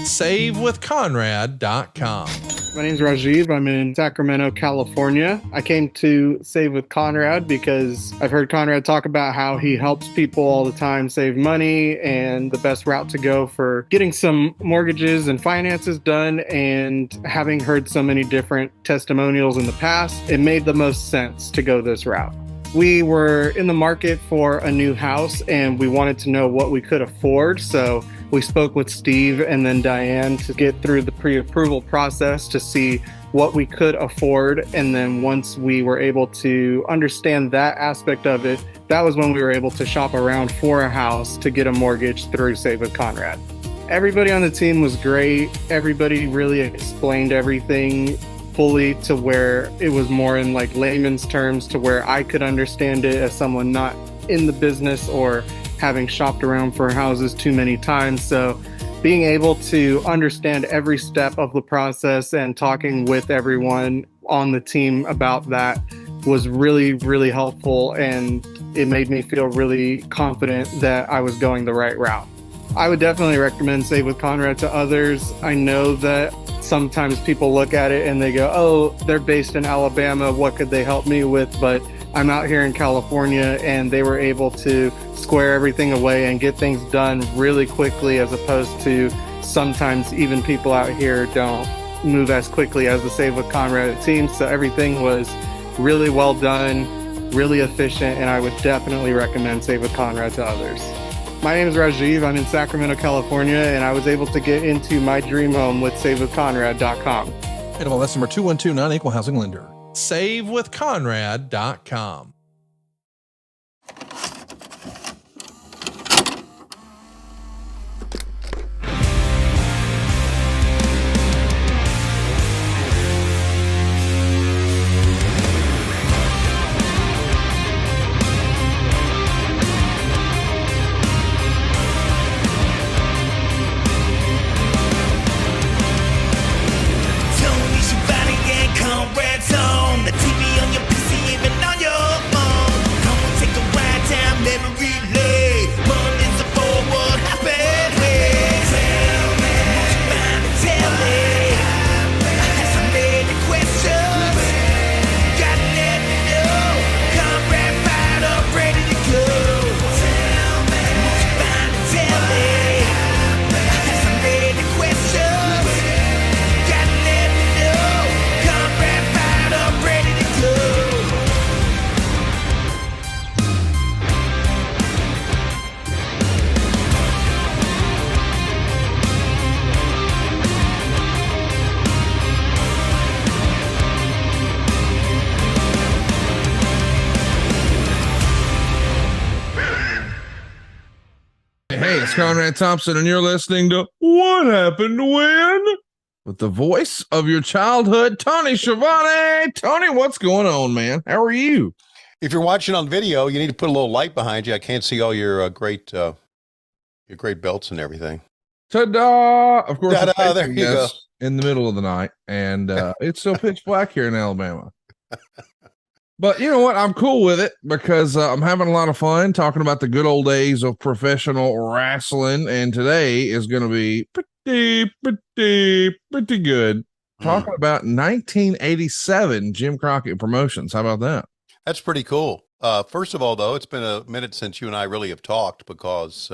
SaveWithConrad.com. My name is Rajiv. I'm in Sacramento, California. I came to Save with Conrad because I've heard Conrad talk about how he helps people all the time save money and the best route to go for getting some mortgages and finances done. And having heard so many different testimonials in the past, it made the most sense to go this route. We were in the market for a new house and we wanted to know what we could afford. So we spoke with Steve and then Diane to get through the pre-approval process to see what we could afford. And then once we were able to understand that aspect of it, that was when we were able to shop around for a house to get a mortgage through Save with Conrad. Everybody on the team was great. Everybody really explained everything fully to where it was more in like layman's terms to where I could understand it as someone not in the business or having shopped around for houses too many times. So being able to understand every step of the process and talking with everyone on the team about that was really, really helpful. And it made me feel really confident that I was going the right route. I would definitely recommend Save with Conrad to others. I know that sometimes people look at it and they go, oh, they're based in Alabama. What could they help me with? But I'm out here in California and they were able to square everything away and get things done really quickly, as opposed to sometimes even people out here don't move as quickly as the Save with Conrad team. So everything was really well done, really efficient, and I would definitely recommend Save with Conrad to others. My name is Rajiv. I'm in Sacramento, California, and I was able to get into my dream home with SaveWithConrad.com. NMLS number 2129, Equal Housing Lender. SaveWithConrad.com. It's Conrad Thompson, and you're listening to What Happened When? With the voice of your childhood, Tony Schiavone. Tony, what's going on, man? How are you? If you're watching on video, you need to put a little light behind you. I can't see all your great belts and everything. Ta-da! Of course, ta-da, there you go. In the middle of the night, and it's still pitch black here in Alabama. But you know what? I'm cool with it because I'm having a lot of fun talking about the good old days of professional wrestling. And today is going to be pretty good. Talking about 1987 Jim Crockett Promotions. How about that? That's pretty cool. First of all, though, it's been a minute since you and I really have talked because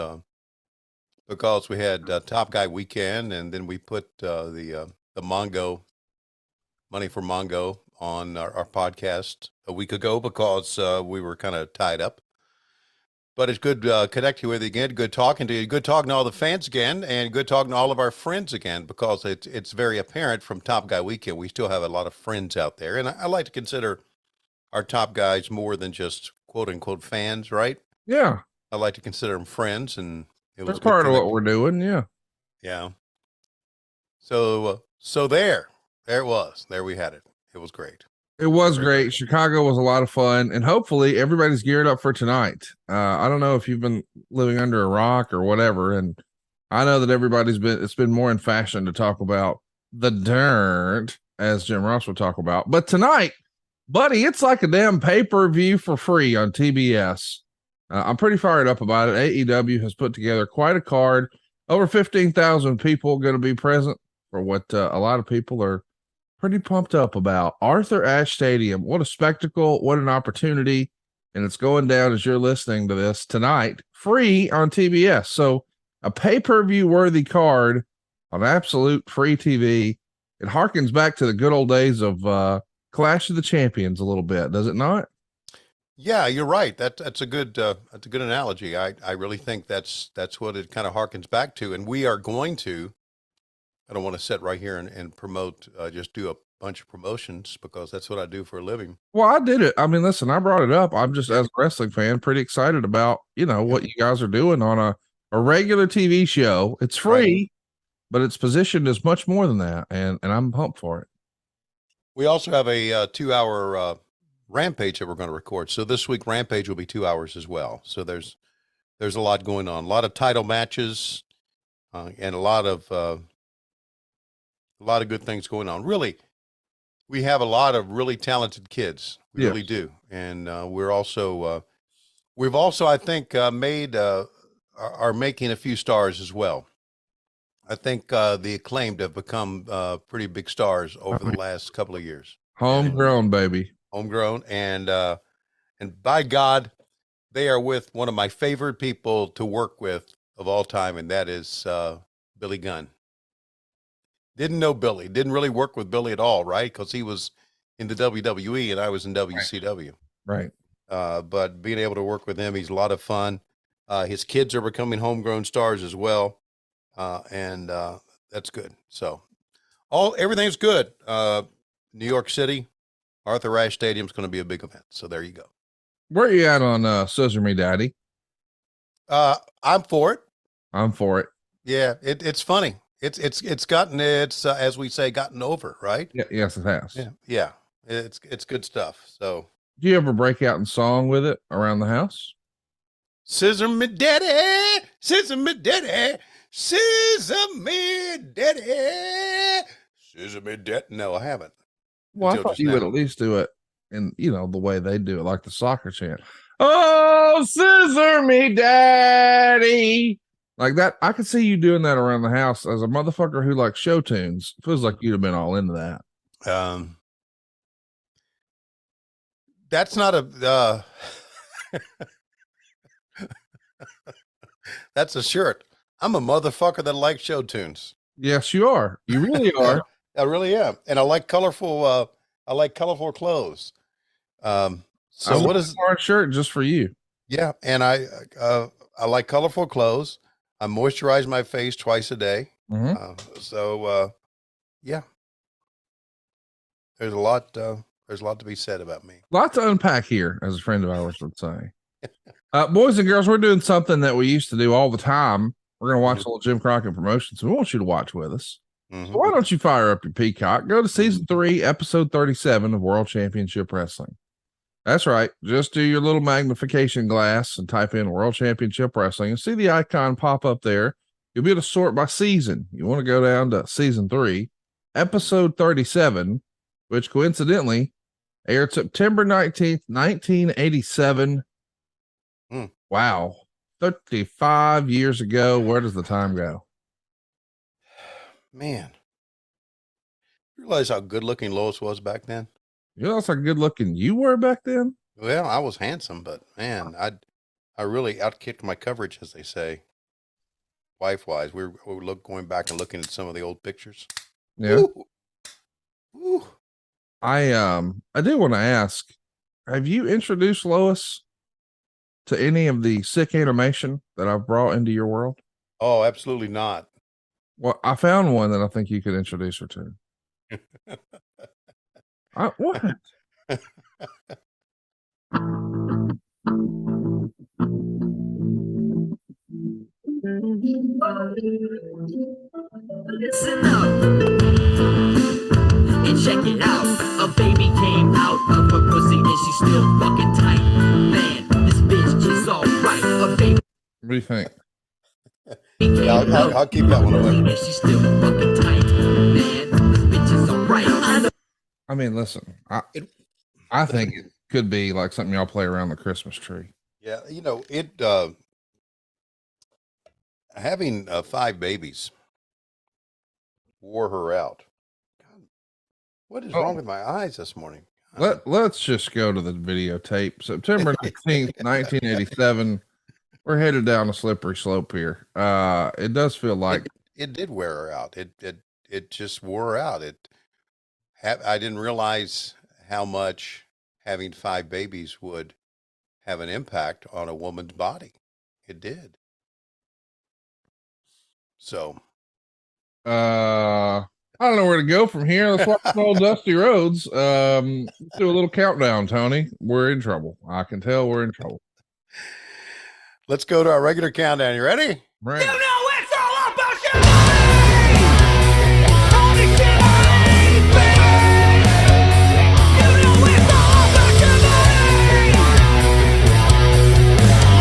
we had Top Guy Weekend, and then we put the Mongo, Money for Mongo, on our podcast a week ago because we were kind of tied up. But it's good connecting with you again, good talking to you, good talking to all the fans again, and good talking to all of our friends again, because it's very apparent from Top Guy Weekend we still have a lot of friends out there. And I like to consider our top guys more than just quote-unquote fans, right? Yeah. I like to consider them friends, and that's part of what we're doing, yeah. Yeah. So there it was. There we had it. It was great. It was great. Chicago was a lot of fun, and hopefully everybody's geared up for tonight. I don't know if you've been living under a rock or whatever, and I know that it's been more in fashion to talk about the dirt, as Jim Ross would talk about. But tonight, buddy, it's like a damn pay-per-view for free on TBS. I'm pretty fired up about it. AEW has put together quite a card. Over 15,000 people going to be present for what a lot of people are pretty pumped up about. Arthur Ashe Stadium. What a spectacle. What an opportunity. And it's going down as you're listening to this tonight, free on TBS. So a pay-per-view worthy card on absolute free TV. It harkens back to the good old days of Clash of the Champions a little bit, does it not? Yeah, you're right. That's a good analogy. I really think that's what it kind of harkens back to. And we are going to. I don't want to sit right here and promote. Just do a bunch of promotions because that's what I do for a living. Well, I did it. I mean, listen, I brought it up. I'm just, as a wrestling fan, pretty excited about what you guys are doing on a regular TV show. It's free, right, but it's positioned as much more than that, and I'm pumped for it. We also have a 2-hour Rampage that we're going to record. So this week Rampage will be 2 hours as well. So there's a lot going on, a lot of title matches, and a lot of good things going on. Really, we have a lot of really talented kids. We really do. And we're also we've also, I think, made are making a few stars as well. I think the Acclaimed have become pretty big stars over the last couple of years. Homegrown, baby. Homegrown, and by God, they are with one of my favorite people to work with of all time, and that is Billy Gunn. Didn't know Billy, didn't really work with Billy at all, right? Because he was in the WWE and I was in WCW. Right. But being able to work with him, he's a lot of fun. His kids are becoming homegrown stars as well, and that's good. So everything's good. New York City. Arthur Ashe Stadium is going to be a big event. So there you go. Where are you at on Scissor Me Daddy? I'm for it. I'm for it. Yeah, it's funny. It's gotten as we say, gotten over, right? Yeah, yes, it has. Yeah. It's good stuff. So do you ever break out in song with it around the house? Scissor me daddy, scissor me daddy, scissor me daddy, scissor me daddy. No, I haven't. Well, I thought you would at least do it in, the way they do it, like the soccer chant. Oh, scissor me, daddy. Like that. I could see you doing that around the house as a motherfucker who likes show tunes. Feels like you'd have been all into that. That's not a, that's a shirt. I'm a motherfucker that likes show tunes. Yes, you are. You really are. I really am, and I like colorful. I like colorful clothes. So what is a shirt just for you? Yeah, and I like colorful clothes. I moisturize my face twice a day. Mm-hmm. Yeah, there's a lot. There's a lot to be said about me. Lot to unpack here, as a friend of ours would say. Boys and girls, we're doing something that we used to do all the time. We're going to watch a little Jim Crockett promotions. We want you to watch with us. So why don't you fire up your Peacock? Go to season 3, episode 37 of World Championship Wrestling. That's right. Just do your little magnification glass and type in World Championship Wrestling and see the icon pop up there. You'll be able to sort by season. You want to go down to season 3, episode 37, which coincidentally aired September 19th, 1987. Wow. 35 years ago. Where does the time go? Man, you realize how good looking Lois was back then? You realize how good looking you were back then? Well, I was handsome, but man, I really outkicked my coverage, as they say, wife wise. We were going back and looking at some of the old pictures. Yeah. Ooh. I do want to ask, have you introduced Lois to any of the sick animation that I've brought into your world? Oh, absolutely not. Well, I found one that I think you could introduce her to. What? Listen up and check it out. A baby came out of her pussy and she's still fucking tight. Man, this bitch is all right. A baby. What do you think? Yeah, I'll keep that one away. And she's still fucking tight. Man, this bitch is all right. I mean, listen, I think it could be like something y'all play around the Christmas tree. Yeah, having 5 babies wore her out. God, what is wrong with my eyes this morning? Let's just go to the videotape. September 19th, 1987. We're headed down a slippery slope here. It does feel like it did wear her out. It just wore her out. I didn't realize how much having 5 babies would have an impact on a woman's body. It did. So, I don't know where to go from here. Let's walk some old dusty roads. Let's do a little countdown, Tony. We're in trouble. I can tell we're in trouble. Let's go to our regular countdown. You ready? Right. You know it's all about Schiavone! Tony Schiavone, baby! You know it's all about Schiavone!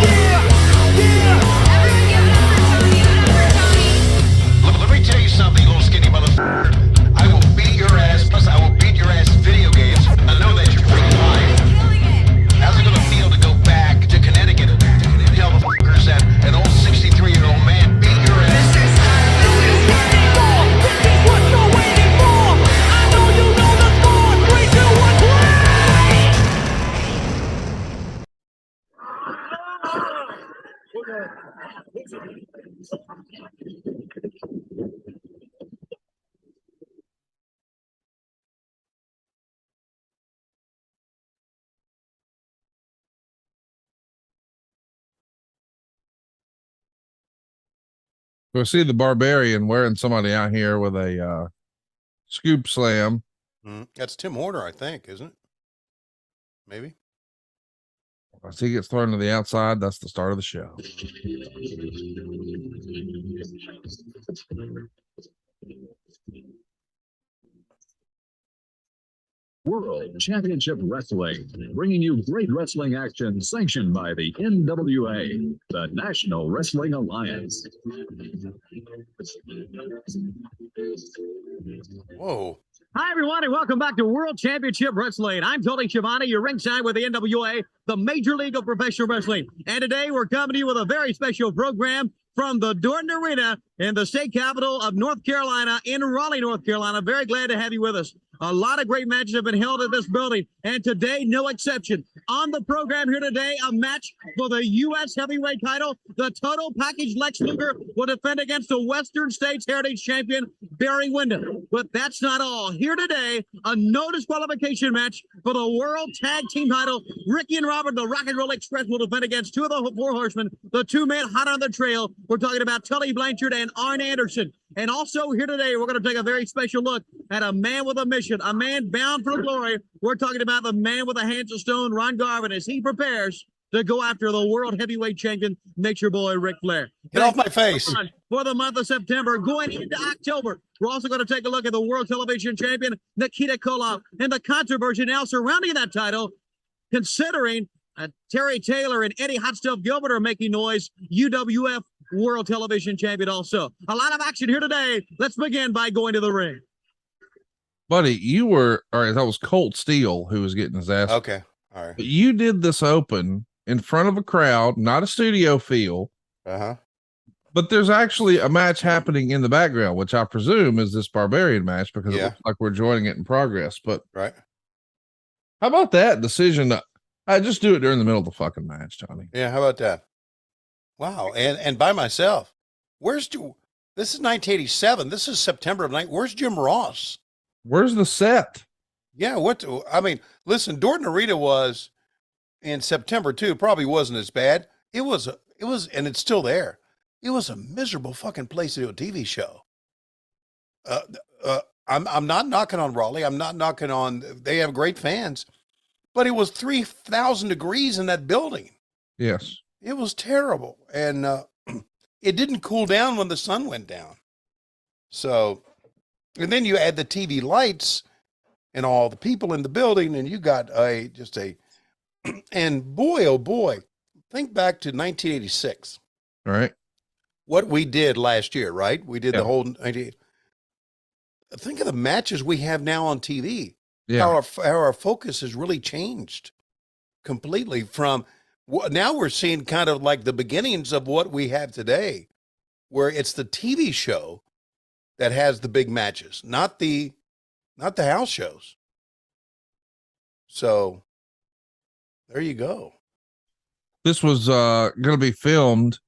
Yeah, yeah! Everyone give it up for Tony, give it up for Tony. Let me tell you something, little skinny motherfucker. I will beat your ass, plus I will beat your ass in video games. I know that you're freaking lying. Killing it. How's it gonna feel to go back to Connecticut and tell the fuckers that an old 63-year-old man beat your ass? This is what you're waiting for! I know you know the score! 3, 2, 1, play! We see the Barbarian wearing somebody out here with a scoop slam. That's Tim Horner, I think, isn't it? Maybe. As he gets thrown to the outside, that's the start of the show. World Championship Wrestling, bringing you great wrestling action sanctioned by the NWA, the National Wrestling Alliance. Whoa. Hi, everyone, and welcome back to World Championship Wrestling. I'm Tony Schiavone, your ringside with the NWA, the Major League of Professional Wrestling. And today we're coming to you with a very special program from the Dorton Arena in the state capital of North Carolina, in Raleigh, North Carolina. Very glad to have you with us. A lot of great matches have been held at this building, and today, no exception. On the program here today, a match for the U.S. heavyweight title. The total package Lex Luger will defend against the Western States Heritage Champion, Barry Windham. But that's not all. Here today, a no disqualification match for the World Tag Team title. Ricky and Robert, the Rock and Roll Express, will defend against 2 of the 4 horsemen, the 2 men hot on the trail. We're talking about Tully Blanchard and Arn Anderson. And also here today, we're going to take a very special look at a man with a mission, a man bound for glory. We're talking about the man with the hands of stone, Ron Garvin, as he prepares to go after the world heavyweight champion, Nature Boy Ric Flair. Get off my face. For the month of September, going into October, we're also going to take a look at the world television champion, Nikita Koloff, and the controversy now surrounding that title, considering Terry Taylor and Eddie Hot Stuff Gilbert are making noise. UWF World Television Champion also. A lot of action here today. Let's begin by going to the ring. Buddy, that was Colt Steele who was getting his ass. Okay. All right. But you did this open in front of a crowd, not a studio feel. Uh-huh. But there's actually a match happening in the background, which I presume is this Barbarian match because it looks like we're joining it in progress. But right. How about that decision? I just do it during the middle of the fucking match, Tony. Yeah, how about that? Wow. And by myself. This is 1987. This is September of where's Jim Ross? Where's the set? Yeah, listen, Dorton Arena was in September too. Probably wasn't as bad. It was, and it's still there. It was a miserable fucking place to do a TV show. I'm not knocking on Raleigh. I'm not knocking on, they have great fans, but it was 3,000 degrees in that building. Yes. It was terrible. And it didn't cool down when the sun went down. So, and then you add the TV lights and all the people in the building, and you got and boy, oh boy, think back to 1986. All right. What we did last year, right? We did the whole 98. Think of the matches we have now on TV. Yeah. How our focus has really changed completely from now we're seeing kind of like the beginnings of what we have today. where it's the TV show that has the big matches, not the house shows. So there you go. This was going to be filmed.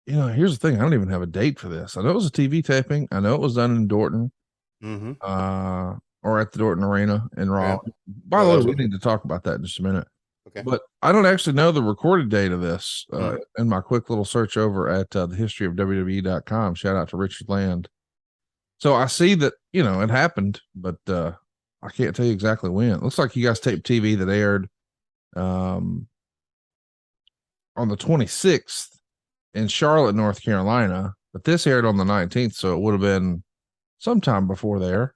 Here's the thing. I don't even have a date for this. I know it was a TV taping. I know it was done in Dorton, or at the Dorton Arena in Raw. Yeah. By the way, we need to talk about that in just a minute. Okay. But I don't actually know the recorded date of this in my quick little search over at the history of WWE.com. Shout out to Richard Land. So I see that, it happened, but I can't tell you exactly when. It looks like you guys taped TV that aired on the 26th in Charlotte, North Carolina, but this aired on the 19th. So it would have been sometime before there.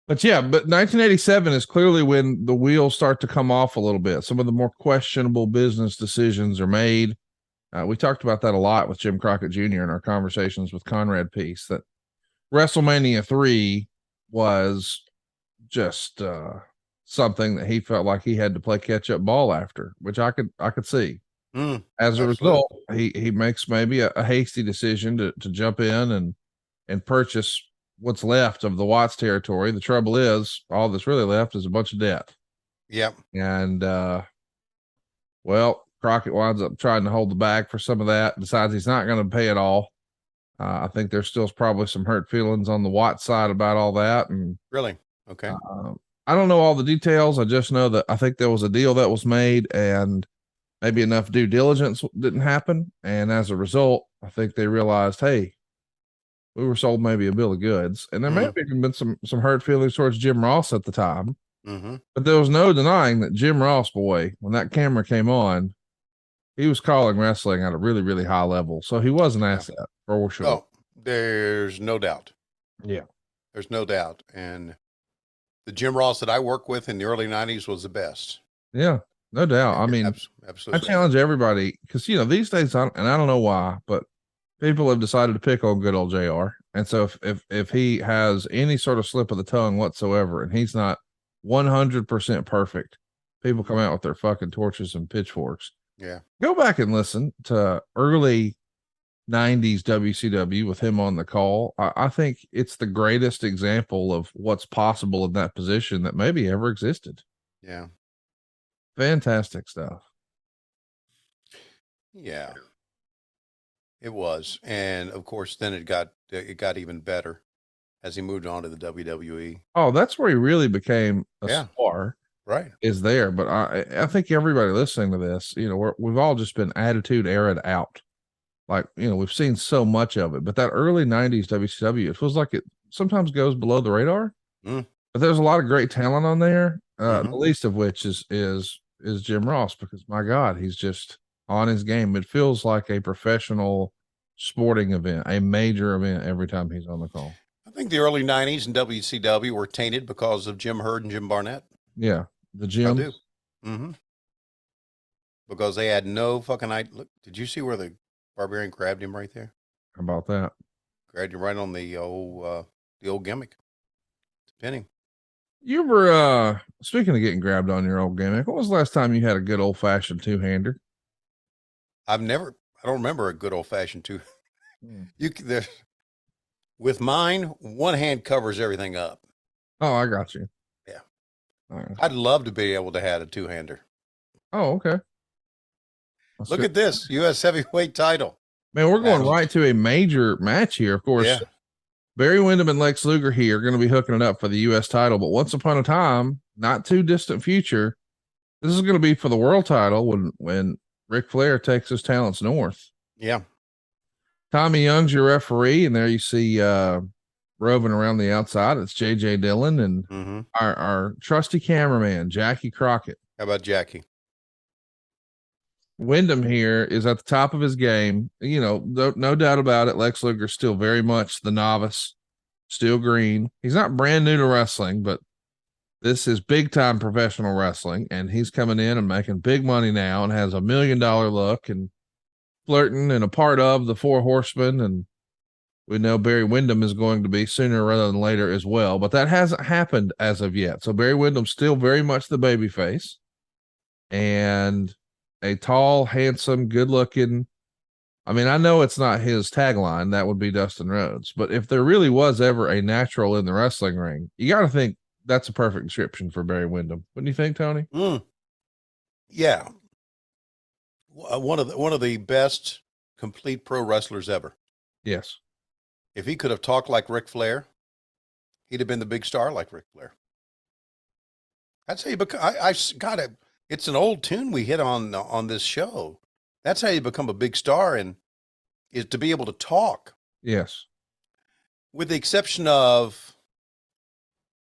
But 1987 is clearly when the wheels start to come off a little bit. Some of the more questionable business decisions are made. We talked about that a lot with Jim Crockett Jr. in our conversations with Conrad Peace, that WrestleMania 3 was just something that he felt like he had to play catch up ball after, which I could see. As a result, he makes maybe a hasty decision to jump in and purchase what's left of the Watts territory. The trouble is, all that's really left is a bunch of debt. Yep. And Crockett winds up trying to hold the bag for some of that, decides he's not going to pay it all. I think there's still probably some hurt feelings on the Watts side about all that. And really, okay. I don't know all the details. I just know that I think there was a deal that was made and maybe enough due diligence didn't happen. And as a result, I think they realized, hey, we were sold maybe a bill of goods. And there may have even been some hurt feelings towards Jim Ross at the time. But there was no denying that Jim Ross, boy, when that camera came on, he was calling wrestling at a really, really high level. So he was an asset for sure. Oh, there's no doubt. Yeah. There's no doubt. And the Jim Ross that I worked with in the early 90s was the best. Yeah, no doubt. I mean, absolutely. I challenge everybody because, these days, and I don't know why, but people have decided to pick on good old JR. And so if he has any sort of slip of the tongue whatsoever, and he's not 100% perfect, people come out with their fucking torches and pitchforks. Yeah. Go back and listen to early 90s WCW with him on the call. I think it's the greatest example of what's possible in that position that maybe ever existed. Yeah. Fantastic stuff. Yeah. It was. And of course, then it got even better as he moved on to the WWE. Oh, that's where he really became a star. Right. Is there. But I think everybody listening to this, we've all just been attitude era'd out. Like, we've seen so much of it, but that early 90s WCW, it feels like it sometimes goes below the radar, but there's a lot of great talent on there. The least of which is Jim Ross, because my God, he's just on his game. It feels like a professional sporting event, a major event every time he's on the call. I think the early 90s in WCW were tainted because of Jim Herd and Jim Barnett. Yeah. The Jim. I do. Because they had no fucking idea. Look, did you see where the Barbarian grabbed him right there? How about that? Grabbed him right on the old gimmick. Pinning. You were speaking of getting grabbed on your old gimmick. When was the last time you had a good old fashioned two-hander? I don't remember a good old fashioned two. With mine, one hand covers everything up. Oh, I got you. Yeah. All right. I'd love to be able to have a two-hander. Oh, okay. Look at this U.S. heavyweight title. Man, we're going right to a major match here. Of course, Barry Windham and Lex Luger here are going to be hooking it up for the U.S. title. But once upon a time, not too distant future, this is going to be for the world title when Ric Flair takes his talents north. Yeah. Tommy Young's your referee, and there you see roving around the outside. It's J.J. Dillon and our trusty cameraman, Jackie Crockett. How about Jackie? Windham here is at the top of his game. No doubt about it. Lex Luger's still very much the novice, still green. He's not brand new to wrestling, but this is big time professional wrestling, and he's coming in and making big money now and has $1 million look and flirting and a part of the Four Horsemen. And we know Barry Windham is going to be sooner rather than later as well, but that hasn't happened as of yet. So Barry Windham's still very much the baby face. And a tall, handsome, good looking. I mean, I know it's not his tagline. That would be Dustin Rhodes. But if there really was ever a natural in the wrestling ring, you got to think that's a perfect description for Barry Windham. Wouldn't you think, Tony? Yeah. One of the best complete pro wrestlers ever. Yes. If he could have talked like Ric Flair, he'd have been the big star like Ric Flair. That's how you become. I got it. It's an old tune we hit on this show. That's how you become a big star, and is to be able to talk. Yes. With the exception of,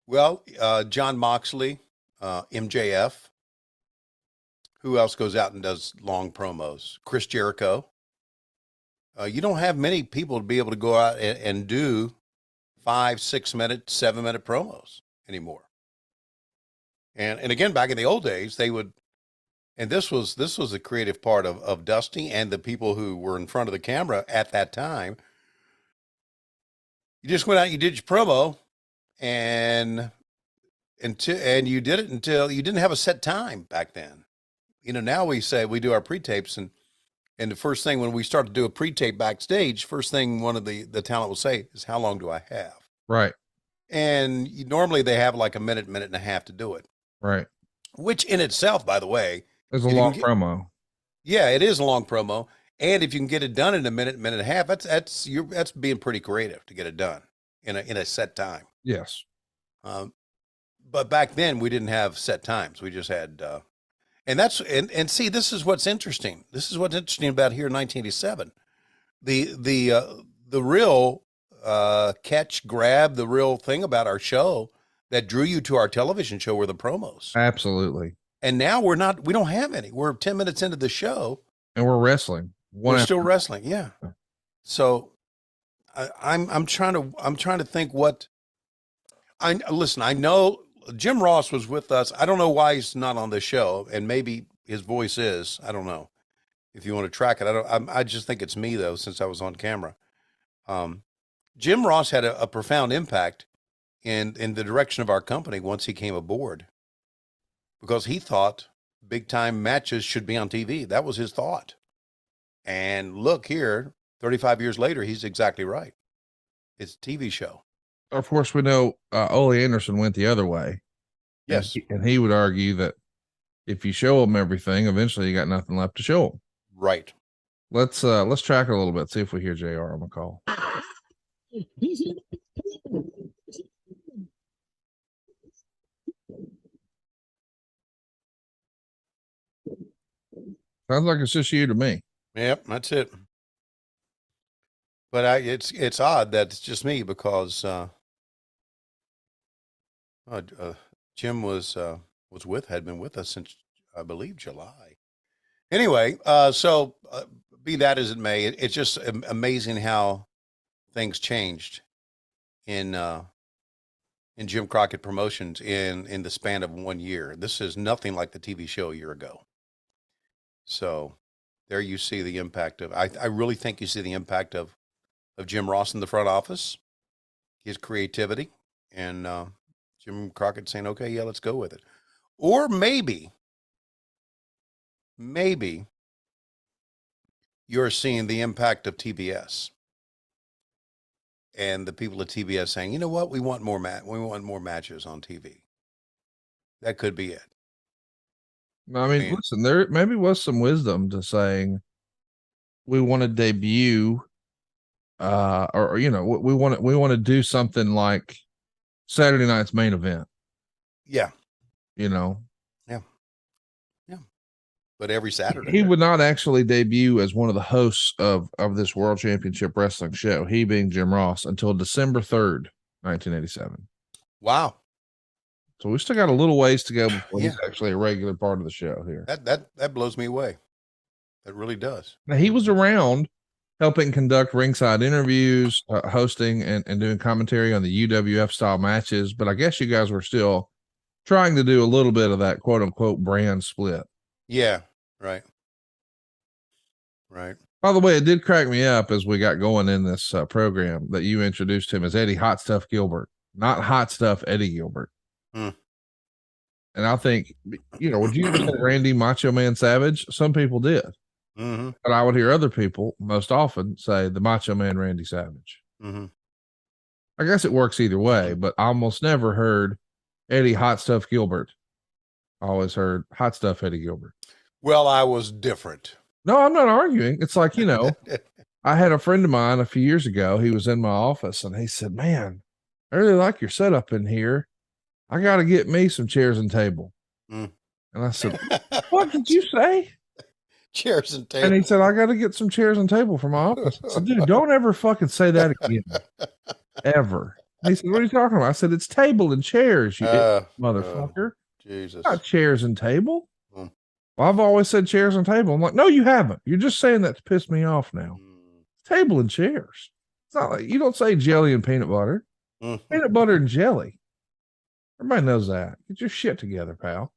well, John Moxley, MJF. Who else goes out and does long promos? Chris Jericho. You don't have many people to be able to go out and do 5, 6 minute, 7 minute promos anymore. And again, back in the old days, they would, and this was a creative part of Dusty and the people who were in front of the camera at that time. You just went out, you did your promo, and you did it until you didn't have a set time back then. You know, now we say we do our pre-tapes, and the first thing when we start to do a pre-tape backstage, first thing one of the talent will say is, how long do I have? Right. And normally they have like a minute and a half to do it. Right. Which in itself, by the way, is a long promo. Yeah, it is a long promo. And if you can get it done in a minute and a half, that's being pretty creative to get it done in a set time. Yes. But back then we didn't have set times. We just had, and see, this is what's interesting. This is what's interesting about here in 1987. The real grab, the real thing about our show that drew you to our television show were the promos. Absolutely. And now we don't have any. We're 10 minutes into the show. And we're wrestling. We're still wrestling. Yeah. So I'm trying to think what listen, I know Jim Ross was with us. I don't know why he's not on this show, and maybe his voice is. I don't know if you want to track it. I just think it's me though, since I was on camera. Jim Ross had a profound impact in the direction of our company once he came aboard, because he thought big time matches should be on TV. That was his thought. And look here, 35 years later, he's exactly right. It's a TV show. Of course, we know Ole Anderson went the other way. Yes. And he would argue that if you show them everything, eventually you got nothing left to show them. Right. Let's track it a little bit, see if we hear JR on the call. Sounds like it's just you to me. Yep, that's it. But it's odd that it's just me, because Jim had been with us since, I believe, July. Anyway, so be that as it may, it's just amazing how things changed in Jim Crockett Promotions in the span of 1 year. This is nothing like the TV show a year ago. So there you see the impact of, I really think you see the impact of Jim Ross in the front office, his creativity, and Jim Crockett saying, okay, yeah, let's go with it. Or maybe you're seeing the impact of TBS and the people at TBS saying, you know what, we want more matches on TV. That could be it. I mean, listen, there maybe was some wisdom to saying we want to debut, or you know, we want to do something like Saturday night's main event. Yeah. You know. Yeah. Yeah. But every Saturday he would not actually debut as one of the hosts of this World Championship Wrestling show, he being Jim Ross, until December 3rd, 1987. Wow. So we still got a little ways to go before he's actually a regular part of the show here. That blows me away. That really does. Now, he was around helping conduct ringside interviews, hosting and doing commentary on the UWF style matches. But I guess you guys were still trying to do a little bit of that quote unquote brand split. Yeah. Right. Right. By the way, it did crack me up as we got going in this program that you introduced him as Eddie Hot Stuff Gilbert, not Hot Stuff Eddie Gilbert. And I think, would you ever say Randy Macho Man Savage? Some people did. Mm-hmm. But I would hear other people most often say the Macho Man Randy Savage. Mm-hmm. I guess it works either way, but I almost never heard Eddie Hot Stuff Gilbert. I always heard Hot Stuff Eddie Gilbert. Well, I was different. No, I'm not arguing. It's like, I had a friend of mine a few years ago. He was in my office and he said, "Man, I really like your setup in here. I got to get me some chairs and table." Mm. And I said, "What did you say?" Chairs and tables. And he said, "I got to get some chairs and table for my office." I said, "Dude, don't ever fucking say that again. Ever." And he said, "What are you talking about?" I said, "It's table and chairs, you motherfucker. Jesus. Not chairs and table." Mm. Well, I've always said chairs and table. I'm like, "No, you haven't. You're just saying that to piss me off now. Table and chairs. It's not like you don't say jelly and peanut butter. Mm. Peanut butter and jelly. Everybody knows that. Get your shit together, pal."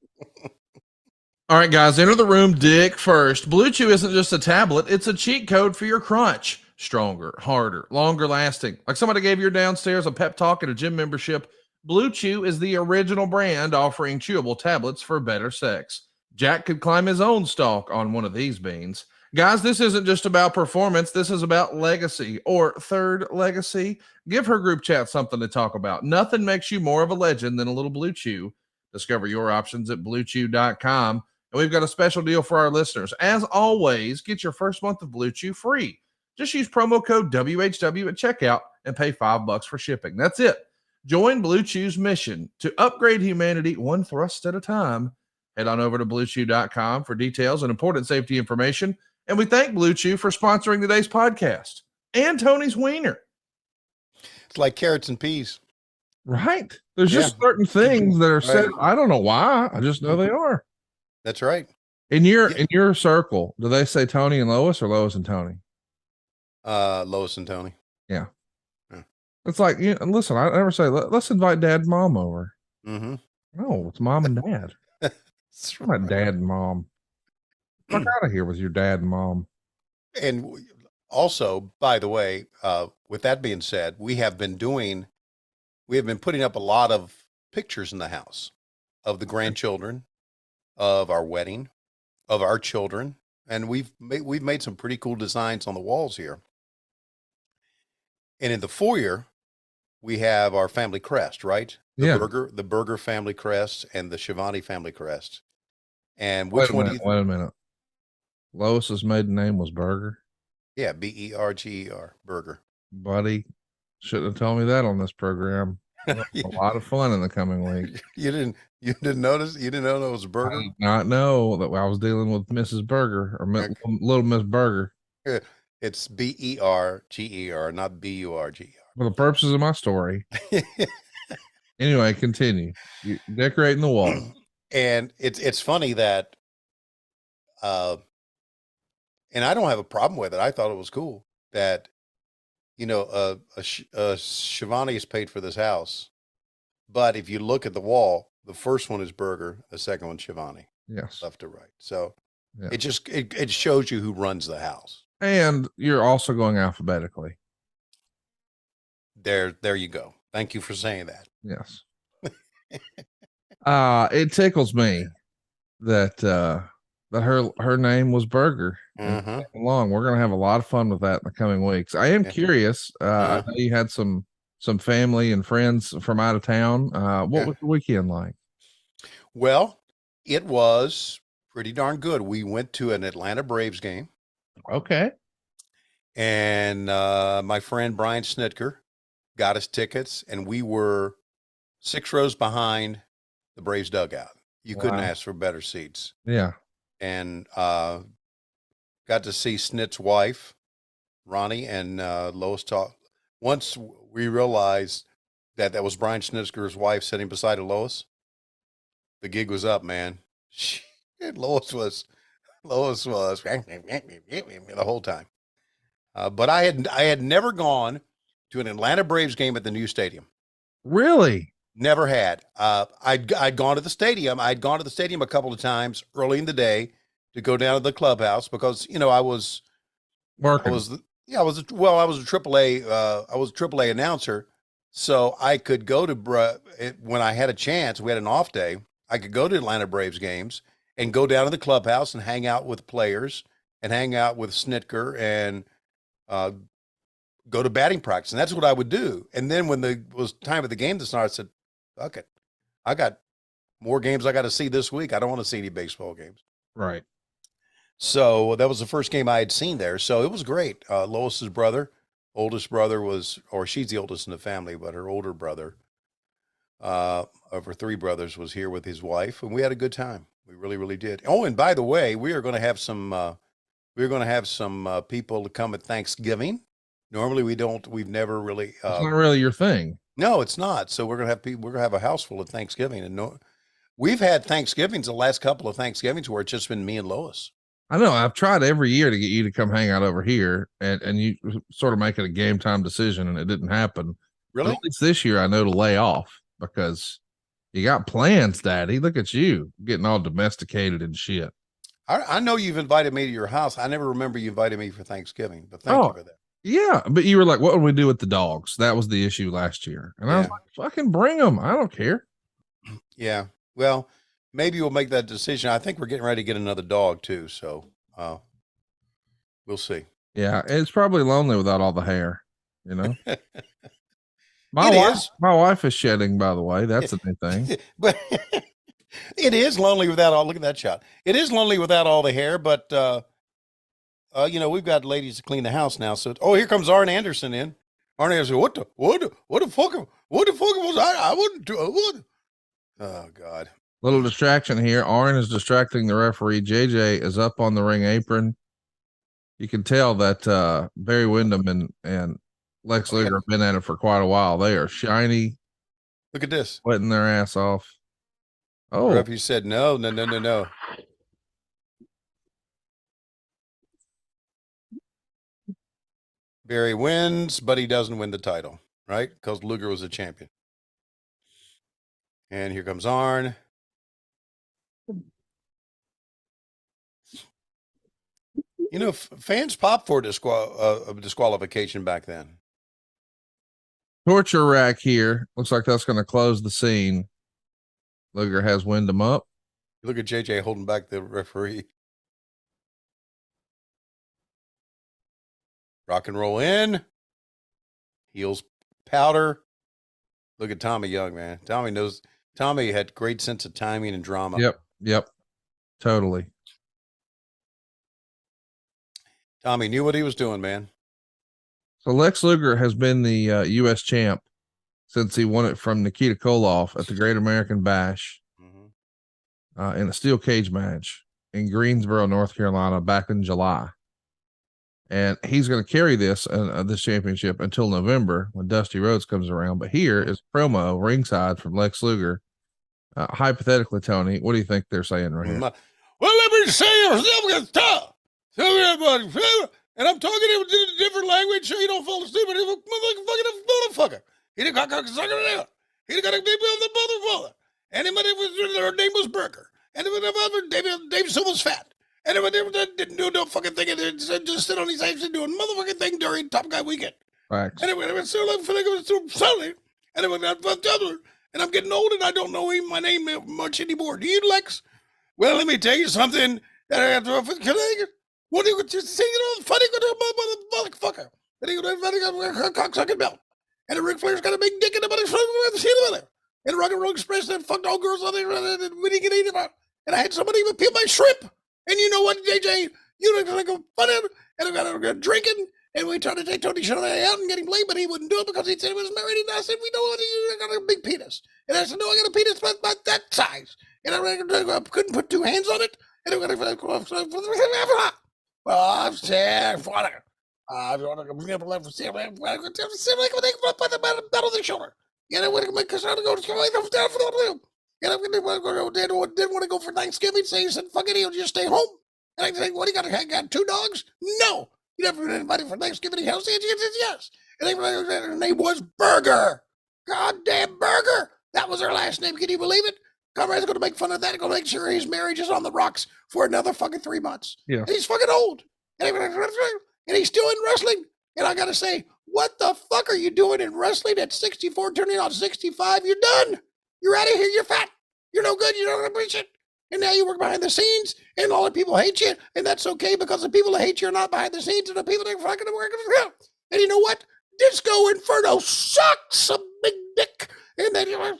All right, guys, enter the room dick first. Blue Chew isn't just a tablet, it's a cheat code for your crunch. Stronger, harder, longer lasting. Like somebody gave your downstairs a pep talk at a gym membership, Blue Chew is the original brand offering chewable tablets for better sex. Jack could climb his own stalk on one of these beans. Guys, this isn't just about performance. This is about legacy or third legacy. Give her group chat something to talk about. Nothing makes you more of a legend than a little Blue Chew. Discover your options at bluechew.com. And we've got a special deal for our listeners. As always, get your first month of Blue Chew free. Just use promo code WHW at checkout and pay $5 for shipping. That's it. Join Blue Chew's mission to upgrade humanity one thrust at a time. Head on over to bluechew.com for details and important safety information. And we thank Blue Chew for sponsoring today's podcast and Tony's Wiener. It's like carrots and peas. Right. There's just certain things that are said. Right. I don't know why. I just know they are. That's right. In your circle, do they say Tony and Lois or Lois and Tony? Lois and Tony. Yeah. It's like, listen, I never say, let's invite dad and mom over. Mm-hmm. No, it's mom and dad. It's not dad and mom. Fuck out of here with your dad and mom. And also, by the way, with that being said, we have been putting up a lot of pictures in the house of the grandchildren, of our wedding, of our children, and we've made some pretty cool designs on the walls here. And in the foyer, we have our family crest, right? The Burger family crest and the Schiavone family crest. And which one? Wait a minute. Lois's maiden name was Burger. Yeah, Berger, Burger. Buddy, shouldn't have told me that on this program. A lot of fun in the coming week. You didn't notice? You didn't know it was Burger? I did not know that I was dealing with Mrs. Burger or Little Miss Burger. It's Berger, not Burger. For the purposes of my story. Anyway, continue. You're decorating the wall. And it's funny that, and I don't have a problem with it. I thought it was cool that, Schiavone is paid for this house, but if you look at the wall, the first one is Burger, the second one's Schiavone. Yes, left to right. So it shows you who runs the house. And you're also going alphabetically. There you go. Thank you for saying that. Yes. It tickles me that her name was Burger. Long. We're gonna have a lot of fun with that in the coming weeks. I am curious. I know you had some family and friends from out of town. What was the weekend like? Well, it was pretty darn good. We went to an Atlanta Braves game. Okay. And my friend Brian Snitker got us tickets, and we were 6 rows behind the Braves dugout. You couldn't ask for better seats. Yeah. And got to see Snit's wife, Ronnie, and Lois talk. Once we realized that was Brian Snitker's wife sitting beside Lois, the gig was up, man. Lois was the whole time. But I had never gone to an Atlanta Braves game at the new stadium. Really? Never had. I'd gone to the stadium. I'd gone to the stadium a couple of times early in the day to go down to the clubhouse because I was working. I was a AAA announcer, so I could go to when I had a chance. We had an off day. I could go to Atlanta Braves games and go down to the clubhouse and hang out with players and hang out with Snitker and go to batting practice. And that's what I would do. And then when it was time of the game to start, I said, fuck it. I got more games I got to see this week. I don't want to see any baseball games. Right. So that was the first game I had seen there. So it was great. Lois's oldest brother or she's the oldest in the family, but her older brother of her three brothers was here with his wife, and we had a good time. We really, really did. Oh, and by the way, we are going to have some people to come at Thanksgiving. Normally we've never really, it's not really your thing. No, it's not. So we're going to have people, we're going to have a house full of Thanksgiving, and we've had Thanksgivings, the last couple of Thanksgivings where it's just been me and Lois. I know I've tried every year to get you to come hang out over here and you sort of make it a game time decision, and it didn't happen. Really? But at least this year I know to lay off because you got plans, Daddy. Look at you getting all domesticated and shit. I know you've invited me to your house. I never remember you invited me for Thanksgiving, but thank you for that. Yeah, but you were like, what would we do with the dogs? That was the issue last year. And I was like, fucking bring them. I don't care. Yeah. Well, maybe we'll make that decision. I think we're getting ready to get another dog too. So we'll see. Yeah, it's probably lonely without all the hair, you know? My wife is shedding, by the way. That's a new thing. But it is lonely without all, look at that shot. It is lonely without all the hair, but we've got ladies to clean the house now. So, here comes Arn Anderson in. Arn Anderson, what the fuck was I wouldn't do it. Oh God. Little distraction here. Arn is distracting the referee. JJ is up on the ring apron. You can tell that Barry Windham and Lex Luger have been at it for quite a while. They are shiny. Look at this. Sweating their ass off. Oh. Or if you said no. Barry wins, but he doesn't win the title, right? Because Luger was a champion. And here comes Arn. You know, fans popped for disqualification back then. Torture rack here. Looks like that's going to close the scene. Luger has Windham up. Look at JJ holding back the referee. Rock and roll in. Heels powder. Look at Tommy Young, man. Tommy had great sense of timing and drama. Yep. Totally. Tommy knew what he was doing, man. So Lex Luger has been the U.S. champ since he won it from Nikita Koloff at the Great American Bash in a steel cage match in Greensboro, North Carolina, back in July. And he's going to carry this championship until November when Dusty Rhodes comes around. But here is promo ringside from Lex Luger. Hypothetically, Tony, what do you think they're saying right here? Well, let me say it. And I'm talking in a different language so you don't fall asleep. But motherfucker. He done got sucking it out. He done got a baby on the motherfucker. And her name was Burger. And Davidson was fat. And they didn't do no fucking thing. And just sit on his ass and do a motherfucking thing during Top Guy weekend. Facts. Anyway, and I'm getting old and I don't know even my name much anymore. Do you, Lex? Well, let me tell you something. What do you just say? Funny motherfucker. And he got a cocksucking belt. And Ric Flair's got a big dick in the mother. And Rock and Roll Express that fucked all girls on there. And I had somebody even peel my shrimp. And you know what, JJ? You know, like a fun and I got drinking. And we tried to take Tony Schiavone out and get him laid, but he wouldn't do it because he said he was married. And I said, we know what you got a big penis. And I said, no, I got a penis about that size. And I couldn't put two hands on it. And I got well, I'm sad. I'm going to bring up a level. I'm going to battle the shoulder. And I want to make us out to go down for the and I'm going to didn't want to go for Thanksgiving. So he said, fuck it, he'll just stay home. And I said, what, you got two dogs? No. You never been anybody for Thanksgiving house? Yes. And her name was Burger. Goddamn Burger. That was her last name. Can you believe it? Conrad's going to make fun of that. He's going to make sure his marriage is on the rocks for another fucking 3 months. Yeah. And he's fucking old. And he's still in wrestling. And I got to say, what the fuck are you doing in wrestling at 64, turning on 65? You're done. You're out of here. You're fat. You're no good. You don't appreciate it. And now you work behind the scenes, and all the people hate you, and that's okay because the people that hate you are not behind the scenes, and the people that fucking work. And you know what? Disco Inferno sucks a big dick. And then you know,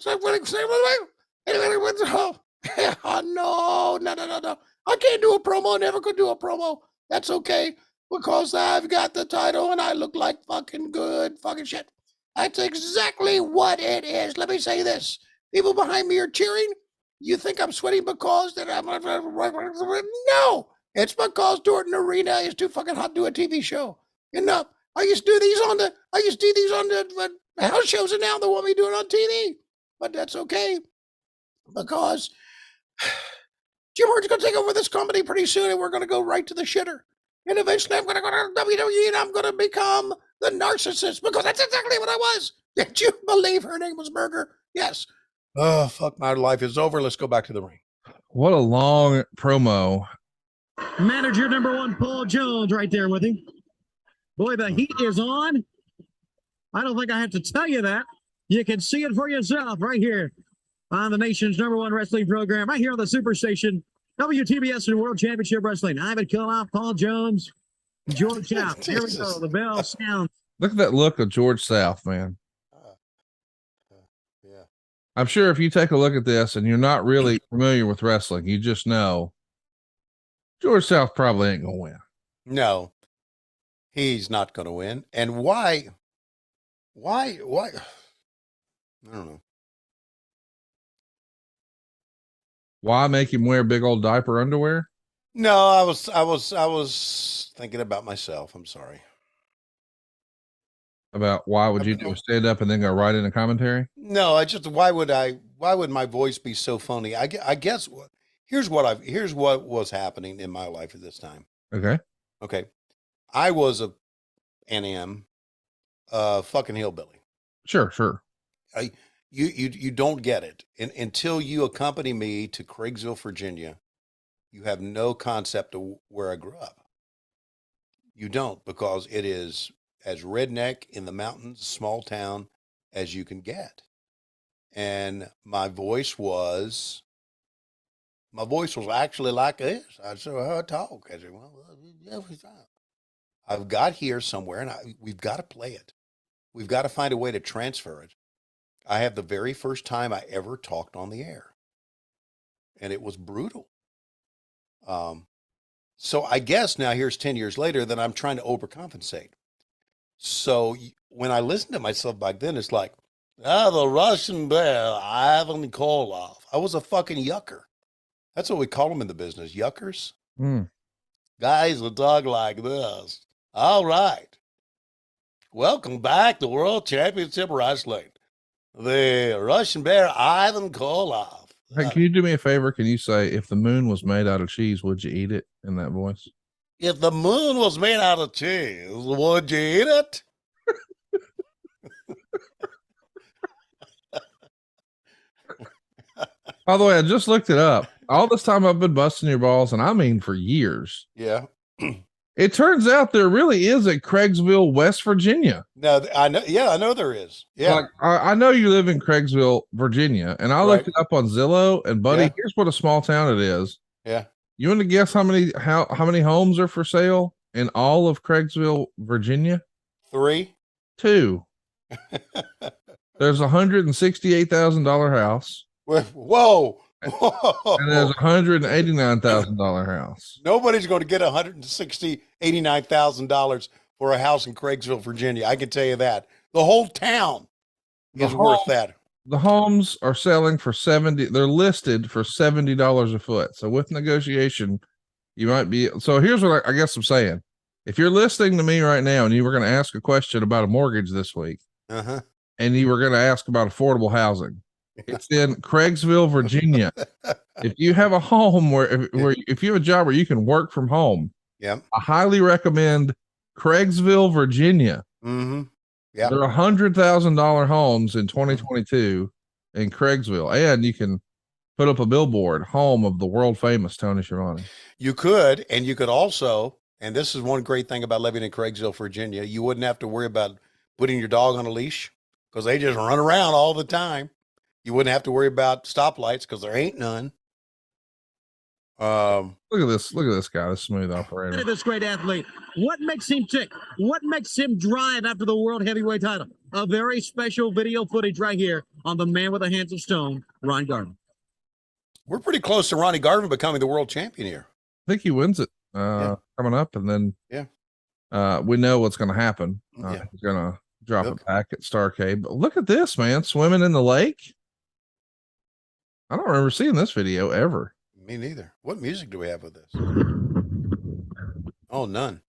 oh, no. I can't do a promo. Never could do a promo. That's okay because I've got the title and I look like fucking good fucking shit. That's exactly what it is. Let me say this. People behind me are cheering. You think I'm sweating because that I'm no. It's because Dorton Arena is too fucking hot to do a TV show. Enough. I used to do these on the house shows, and now they want me doing it on TV. But that's okay because Jim Herd's going to take over this company pretty soon, and we're going to go right to the shitter. And eventually, I'm going to go to WWE, and I'm going to become the narcissist because that's exactly what I was. Did you believe her name was Burger? Yes. Oh, fuck, my life is over. Let's go back to the ring. What a long promo. Manager number 1, Paul Jones, right there with him. Boy, the heat is on. I don't think I have to tell you that. You can see it for yourself right here on the nation's #1 wrestling program, right here on the Superstation, WTBS and World Championship Wrestling. Ivan Koloff, Paul Jones, George South. Here we go. The bell sounds. Look at that look of George South, man. Yeah. I'm sure if you take a look at this and you're not really familiar with wrestling, you just know George South probably ain't going to win. No, he's not going to win. And why? I don't know. Why make him wear big old diaper underwear? No, I was thinking about myself. I'm sorry. About why would you do a stand up and then go right into commentary? No, why would my voice be so phony? I guess here's what was happening in my life at this time. Okay. I was a NM fucking hillbilly. Sure. You don't get it until you accompany me to Craigsville, Virginia. You have no concept of where I grew up. You don't, because it is as redneck in the mountains, small town as you can get. And my voice was actually like this. I said, how I talk. I said, well, every time. I've got here somewhere, and we've got to play it. We've got to find a way to transfer it. I have the very first time I ever talked on the air, and it was brutal. So I guess now here's 10 years later that I'm trying to overcompensate. So when I listen to myself back then, it's like, the Russian bear, Ivan Koloff. I was a fucking yucker. That's what we call them in the business, yuckers. Guys will talk like this. All right. Welcome back to World Championship Wrestling. The Russian bear, Ivan Koloff. Hey, can you do me a favor? Can you say, if the moon was made out of cheese, would you eat it, in that voice? If the moon was made out of cheese, would you eat it? By the way, I just looked it up. All this time I've been busting your balls, and I mean for years. Yeah. It turns out there really is a Craigsville, West Virginia. No, I know. Yeah, I know there is. Yeah. Like, I know you live in Craigsville, Virginia, and I looked it up on Zillow, and buddy, here's what a small town it is. Yeah. You want to guess how many homes are for sale in all of Craigsville, Virginia? 3. 2. There's a $168,000 house. Whoa. And there's a $189,000 house. Nobody's going to get $189,000 for a house in Craigsville, Virginia. I can tell you that. The whole town is worth that. The homes are selling for $70. They're listed for $70 a foot. So with negotiation, you might be. So here's what I guess I'm saying. If you're listening to me right now and you were going to ask a question about a mortgage this week, and you were going to ask about affordable housing, it's in Craigsville, Virginia. If you have a home if you have a job where you can work from home, I highly recommend Craigsville, Virginia. Yeah, there are $100,000 homes in 2022 in Craigsville, and you can put up a billboard, home of the world famous Tony Schiavone. You could, and you could also, and this is one great thing about living in Craigsville, Virginia, you wouldn't have to worry about putting your dog on a leash because they just run around all the time. You wouldn't have to worry about stoplights because there ain't none. Look at this. Look at this guy, this smooth Look operator. at this great athlete. What makes him tick? What makes him drive after the world heavyweight title? A very special video footage right here on the man with the hands of stone, Ron Garvin. We're pretty close to Ronnie Garvin becoming the world champion here. I think he wins it Yeah. coming up, and then Yeah. we know what's going to happen. Yeah. He's going to drop Look. it back at Starrcade. But look at this, man, swimming in the lake. I don't remember seeing this video ever. Me neither. What music do we have with this? Oh, none.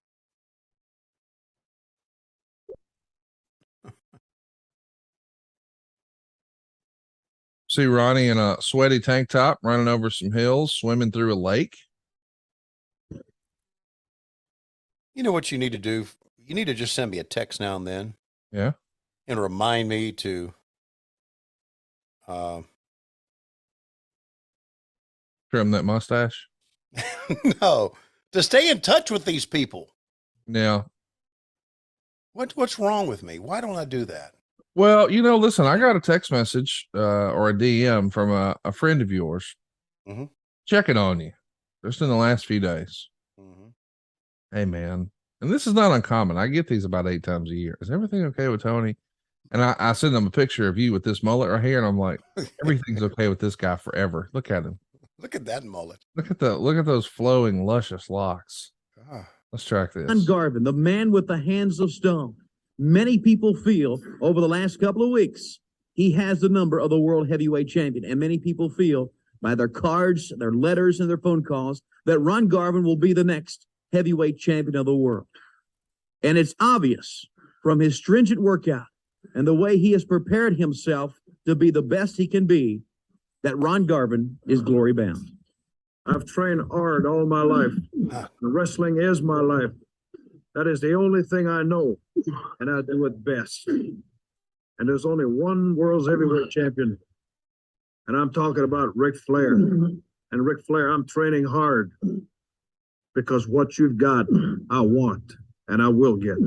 See Ronnie in a sweaty tank top running over some hills, swimming through a lake. You know what you need to do? You need to just send me a text now and then Yeah. and remind me to Trim that mustache. no, to stay in touch with these people. Yeah. What's wrong with me? Why don't I do that? Well, listen, I got a text message or a DM from a friend of yours Mhm. checking on you just in the last few days. Mhm. Hey, man. And this is not uncommon. I get these about 8 times a year. Is everything okay with Tony? And I send them a picture of you with this mullet right here, and I'm like, everything's okay with this guy forever. Look at him. Look at that mullet. Look at those flowing, luscious locks. Ah. Let's track this. Ron Garvin, the man with the hands of stone. Many people feel over the last couple of weeks he has the number of the world heavyweight champion, and many people feel by their cards, their letters, and their phone calls that Ron Garvin will be the next heavyweight champion of the world. And it's obvious from his stringent workout and the way he has prepared himself to be the best he can be that Ron Garvin is glory bound. I've trained hard all my life. Wrestling is my life. That is the only thing I know, and I do it best. And there's only one world's heavyweight champion, and I'm talking about Ric Flair. And Ric Flair, I'm training hard because what you've got, I want, and I will get.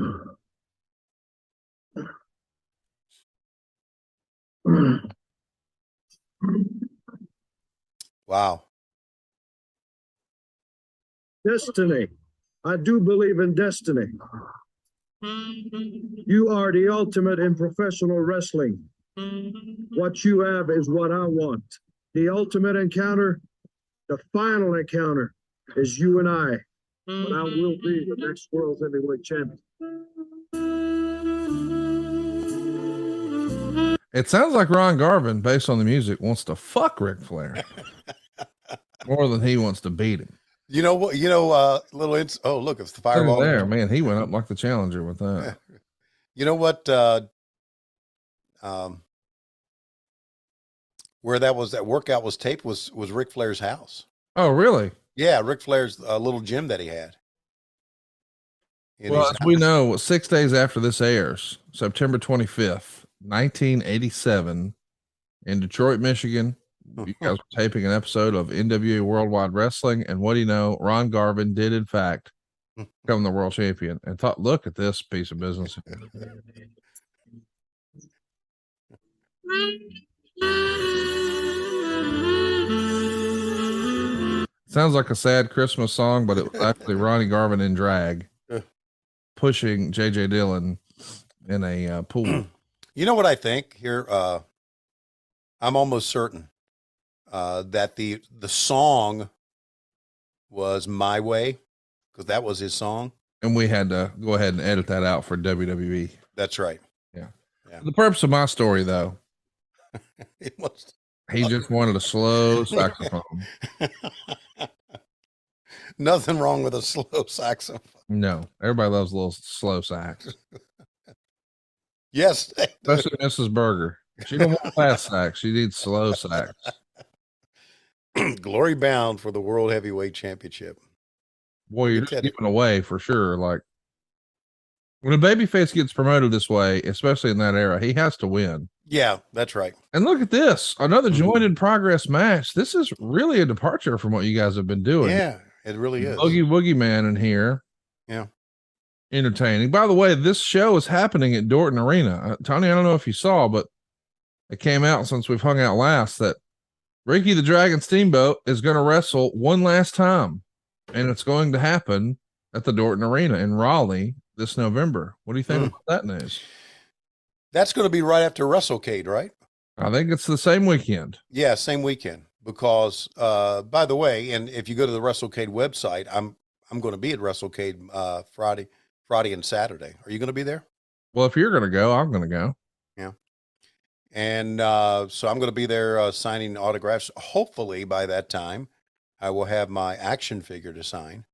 Wow. Destiny. I do believe in destiny. You are the ultimate in professional wrestling. What you have is what I want. The ultimate encounter, the final encounter is you and I. But I will be the next world heavyweight champion. It sounds like Ron Garvin, based on the music, wants to fuck Ric Flair more than he wants to beat him. You know what? Oh, look, it's the Look at fireball. there, man. He went up like the challenger with that. You know what? Where that workout was taped was Ric Flair's house. Oh, really? Yeah, Ric Flair's little gym that he had. in Well, his as we house. know, 6 days after this airs, September 25th, 1987, in Detroit, Michigan, you guys were taping an episode of NWA Worldwide Wrestling, and what do you know? Ron Garvin did, in fact, become the world champion. And thought, look at this piece of business. Sounds like a sad Christmas song, but it was actually Ronnie Garvin in drag pushing JJ Dillon in a pool. You know what I think here? I'm almost certain that the song was "My Way" because that was his song. And we had to go ahead and edit that out for WWE. That's right. Yeah. Yeah. The purpose of my story, though, It was. he just wanted a slow saxophone. Nothing wrong with a slow saxophone. No, everybody loves a little slow sax, Yes. especially Mrs. Berger. She don't want fast sax. She needs slow sax. Glory bound for the World Heavyweight Championship. Boy, you're Look just at it. giving away for sure. Like when a babyface gets promoted this way, especially in that era, he has to win. Yeah, that's right. And look at this, another Mhm. joint in progress match. This is really a departure from what you guys have been doing. Yeah, it really is. Boogie Woogie Man in here. Yeah. Entertaining. By the way, this show is happening at Dorton Arena. Tony, I don't know if you saw, but it came out since we've hung out last that Ricky the Dragon Steamboat is going to wrestle one last time, and it's going to happen at the Dorton Arena in Raleigh this November. What do you think about that news? That's going to be right after WrestleCade, right? I think it's the same weekend. Yeah, same weekend. Because, by the way, and if you go to the WrestleCade website, I'm going to be at WrestleCade Friday and Saturday. Are you going to be there? Well, if you're going to go, I'm going to go. Yeah. And so I'm going to be there signing autographs. Hopefully by that time, I will have my action figure to sign.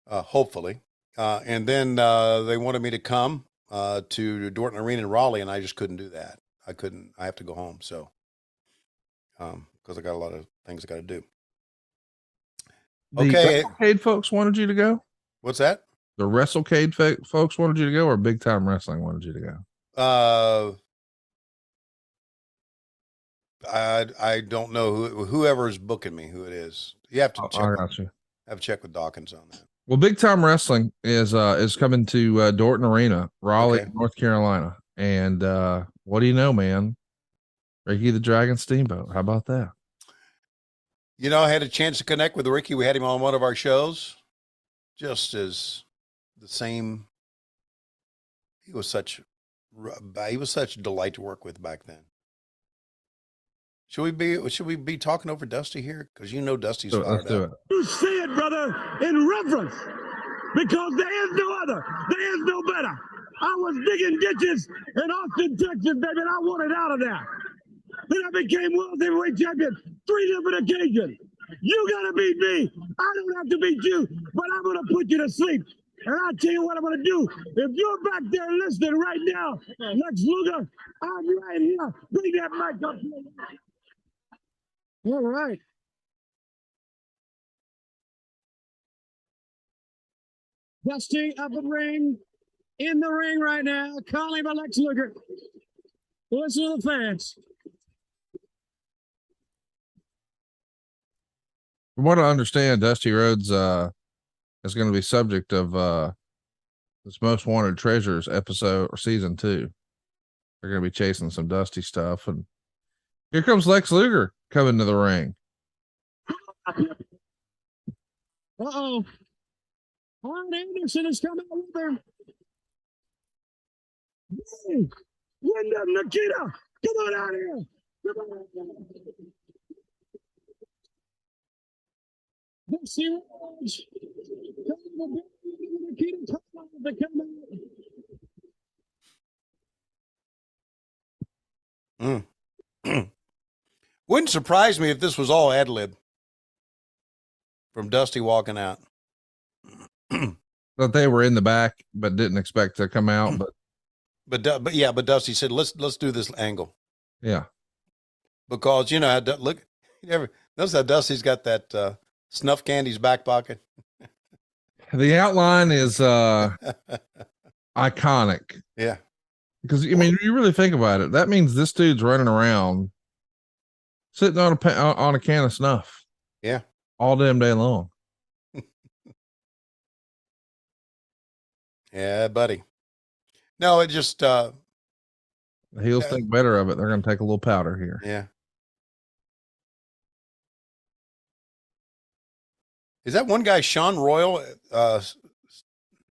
Hopefully. And then they wanted me to come to Dorton Arena in Raleigh, and I just couldn't do that. I have to go home. So, because I got a lot of things I got to do. Okay. The WrestleCade folks wanted you to go? What's that? The WrestleCade folks wanted you to go, or Big Time Wrestling wanted you to go? I don't know whoever is booking me, who it is. You have to check. I got you. Have to check with Dawkins on that. Well, Big Time Wrestling is coming to Dorton Arena, Raleigh, Okay. North Carolina. And what do you know, man? Ricky the Dragon Steamboat. How about that? You know, I had a chance to connect with Ricky. We had him on one of our shows. Just as the same. He was such a delight to work with back then. Should we be talking over Dusty here? Because you know Dusty's Let's do it. You say it, brother, in reverence, because there is no other. There is no better. I was digging ditches in Austin, Texas, baby, and I wanted out of there. Then I became world heavyweight champion 3 different occasions. You gotta beat me. I don't have to beat you, but I'm gonna put you to sleep. And I'll tell you what I'm gonna do. If you're back there listening right now, Lex Luger, I'm right here. Bring that mic up here. All right. Dusty up in the ring right now, calling by Lex Luger. Listen to the fans. From what I understand, Dusty Rhodes is going to be subject of this Most Wanted Treasures episode or season 2. They're going to be chasing some Dusty stuff, and here comes Lex Luger coming to the ring. Uh-oh. Arn Anderson is coming with her. Hey, Windham, Nikita, come on out here. Come on. Dusty Rhodes. Nikita Koloff to come out. Wouldn't surprise me if this was all ad lib from Dusty walking out. That they were in the back, but didn't expect to come out. But Dusty said, let's do this angle. Yeah, because you know how look. Notice how Dusty's got that snuff candy's back pocket. the outline is iconic. Yeah, because I mean, you really think about it. That means this dude's running around, sitting on a can of snuff. Yeah, all damn day long. Yeah, buddy. No, it just The heels think better of it. They're going to take a little powder here. Yeah. Is that one guy, Sean Royal?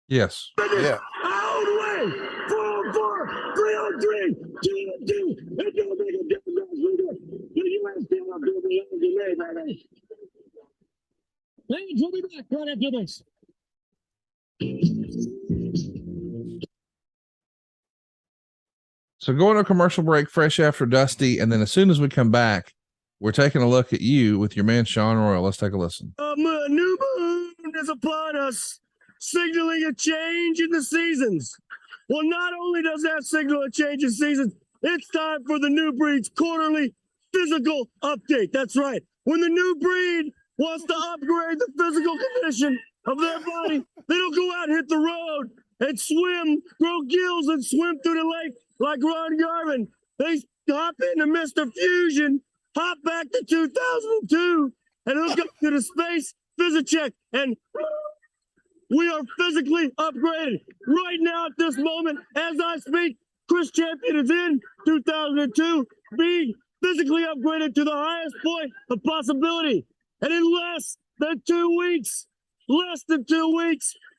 Yes. Yeah. Out way! 404, 303, 202. It don't make a difference. The U.S. still up to the baby. Ladies, we'll be back right after this. So going to a commercial break fresh after Dusty, and then as soon as we come back, we're taking a look at you with your man Sean Royal. Let's take a listen. A new moon is upon us, signaling a change in the seasons. Well, not only does that signal a change in seasons, it's time for the New Breed's quarterly physical update. That's right. When the New Breed wants to upgrade the physical condition of their body, they don't go out and hit the road and swim, grow gills and swim through the lake like Ron Garvin. They hop into Mr. Fusion, hop back to 2002, and hook up to the Space Physicheck, and we are physically upgraded. Right now, at this moment, as I speak, Chris Champion is in 2002, being physically upgraded to the highest point of possibility. And in less than 2 weeks,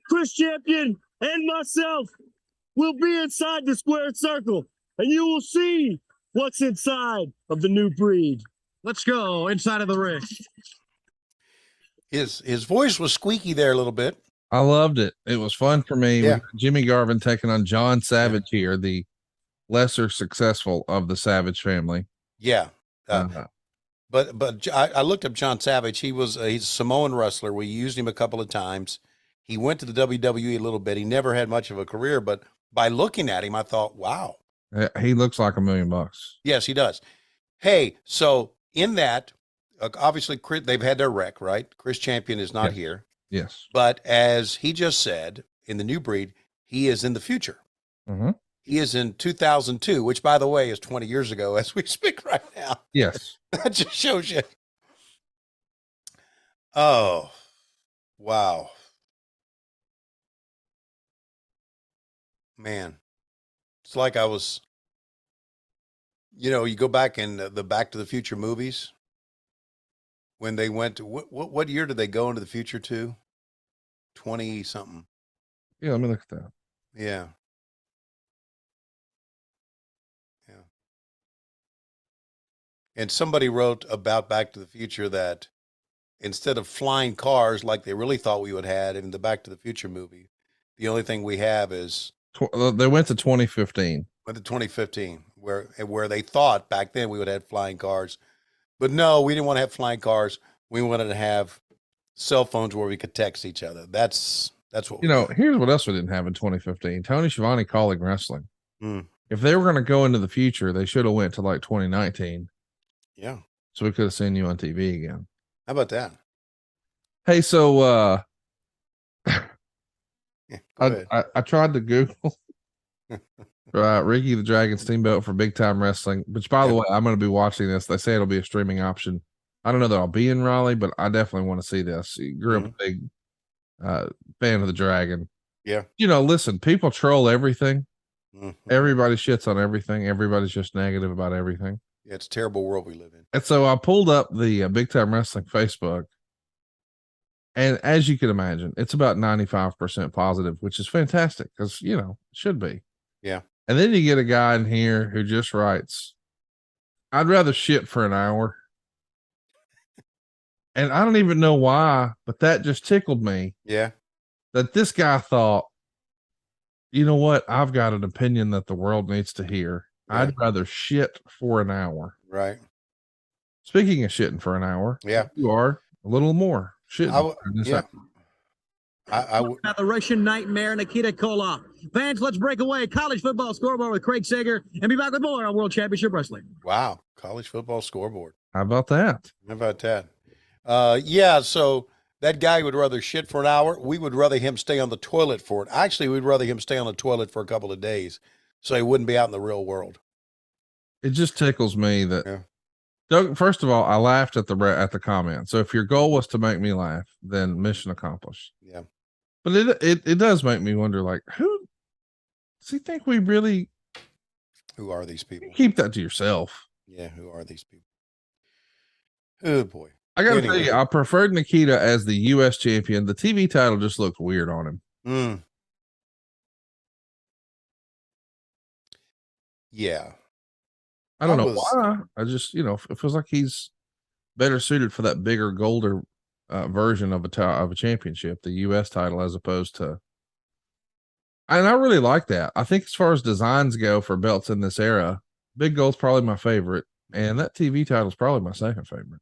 Chris Champion and myself will be inside the square circle, and you will see what's inside of the new breed. Let's go inside of the ring. His voice was squeaky there a little bit. I loved it. It was fun for me. Yeah. We got Jimmy Garvin taking on John Savage here, the lesser successful of the Savage family. Yeah. But I looked up John Savage. He's a Samoan wrestler. We used him a couple of times. He went to the WWE a little bit. He never had much of a career, but by looking at him, I thought, wow. He looks like $1 million. Yes, he does. Hey, so in that, obviously they've had their wreck, right? Chris Champion is not here. Yes. But as he just said, in the new breed, he is in the future. Mm-hmm. He is in 2002, which, by the way, is 20 years ago as we speak right now. Yes. That just shows you. Oh, wow. Man, it's like I was, you go back in the Back to the Future movies when they went to, what year did they go into the future to? 20 something. Yeah, let me look at that. Yeah. Yeah. And somebody wrote about Back to the Future that instead of flying cars like they really thought we would have in the Back to the Future movie, the only thing we have is they went to 2015. Went to 2015, where they thought back then we would have flying cars, but no, we didn't want to have flying cars. We wanted to have cell phones where we could text each other. That's what Here's what else we didn't have in 2015. Tony Schiavone calling wrestling. Mm. If they were going to go into the future, they should have went to like 2019. Yeah. So we could have seen you on TV again. How about that? Hey, so Yeah, I tried to Google Ricky the Dragon Steamboat for Big Time Wrestling, which, by the way, I'm going to be watching this. They say it'll be a streaming option. I don't know that I'll be in Raleigh, but I definitely want to see this. You grew up a big fan of the Dragon. Yeah. Listen, people troll everything. Mm-hmm. Everybody shits on everything. Everybody's just negative about everything. Yeah, it's a terrible world we live in. And so I pulled up the Big Time Wrestling Facebook. And as you can imagine, it's about 95% positive, which is fantastic because, it should be. Yeah. And then you get a guy in here who just writes, I'd rather shit for an hour. And I don't even know why, but that just tickled me. Yeah. That this guy thought, you know what? I've got an opinion that the world needs to hear. Yeah. I'd rather shit for an hour. Right. Speaking of shitting for an hour, yeah, you are a little more shitting. About the Russian Nightmare, Nikita Koloff. Fans, let's break away. College football scoreboard with Craig Sager and be back with more on World Championship Wrestling. Wow. College football scoreboard. How about that? How about that? Yeah. So that guy would rather shit for an hour. We would rather him stay on the toilet for it. Actually, we'd rather him stay on the toilet for a couple of days so he wouldn't be out in the real world. It just tickles me that. First of all, I laughed at the comment. So if your goal was to make me laugh, then mission accomplished. Yeah. But it does make me wonder, like, who does he think we really? Who are these people? Keep that to yourself. Yeah. Who are these people? Oh boy. I got to tell you, I preferred Nikita as the U.S. champion. The TV title just looked weird on him. Mm. Yeah. I don't know why. I just, it feels like he's better suited for that bigger, golder version of a championship, the U.S. title, as opposed to. And I really like that. I think as far as designs go for belts in this era, Big Gold's probably my favorite, and that TV title is probably my second favorite.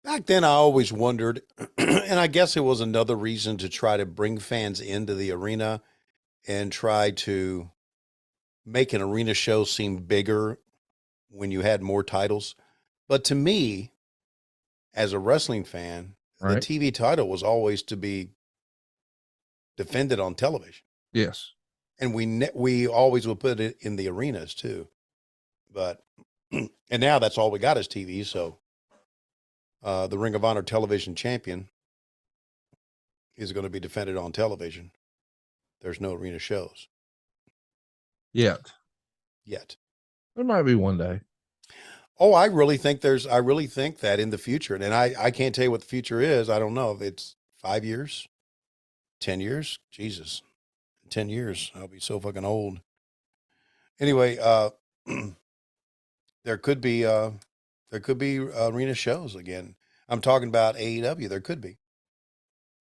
Back then, I always wondered, and I guess it was another reason to try to bring fans into the arena and try to make an arena show seem bigger when you had more titles. But to me, as a wrestling fan, the TV title was always to be defended on television. Yes. And we always would put it in the arenas too. But, and now that's all we got is TV. So the Ring of Honor television champion is going to be defended on television. There's no arena shows. Yet. There might be one day. Oh, I really think that in the future, and I can't tell you what the future is. I don't know if it's 5 years, 10 years. Jesus, 10 years. I'll be so fucking old. Anyway, there could be arena shows again. I'm talking about AEW. There could be,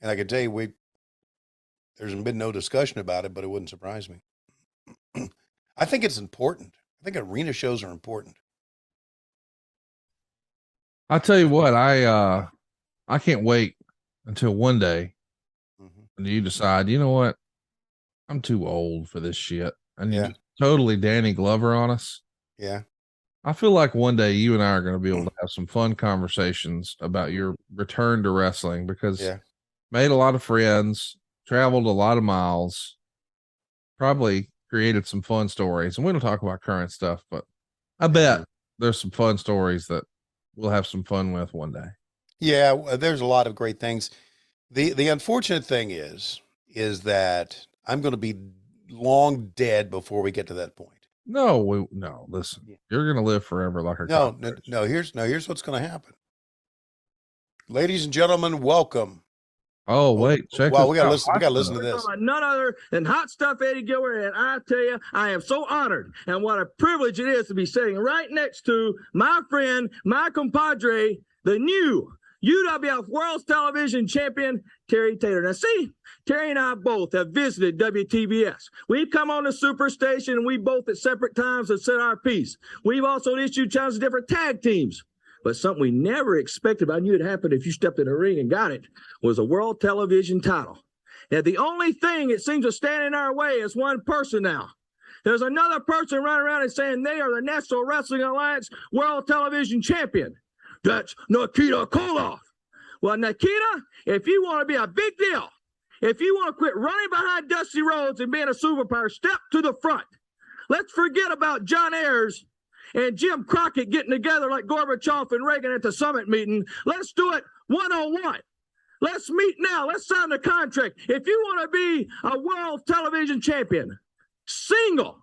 and I can tell you there's been no discussion about it, but it wouldn't surprise me. I think it's important. I think arena shows are important. I'll tell you what, I can't wait until one day and you decide, you know what? I'm too old for this shit. And you totally Danny Glover on us. Yeah. I feel like one day you and I are going to be able to have some fun conversations about your return to wrestling because made a lot of friends, traveled a lot of miles, probably created some fun stories. And we don't talk about current stuff, but I bet there's some fun stories that we'll have some fun with one day. Yeah, there's a lot of great things. The unfortunate thing is that I'm going to be long dead before we get to that point. No, listen, you're going to live forever like our No, here's what's going to happen. Ladies and gentlemen, welcome. Oh, wait, check Wow, this we got out. to listen to this. None other than Hot Stuff Eddie Gilbert, and I tell you, I am so honored, and what a privilege it is to be sitting right next to my friend, my compadre, the new UWF World Television Champion, Terry Taylor. Now, see, Terry and I both have visited WTBS. We've come on the Superstation, and we both at separate times have said our piece. We've also issued challenges to different tag teams. But something we never expected, but I knew it happened if you stepped in the ring and got it, was a world television title. Now, the only thing that seems to stand in our way is one person now. There's another person running around and saying they are the National Wrestling Alliance World Television Champion. That's Nikita Koloff. Well, Nikita, if you want to be a big deal, if you want to quit running behind Dusty Rhodes and being a superpower, step to the front. Let's forget about John Ayers and Jim Crockett getting together like Gorbachev and Reagan at the summit meeting. Let's do it one-on-one. Let's meet now. Let's sign the contract. If you want to be a world television champion, single,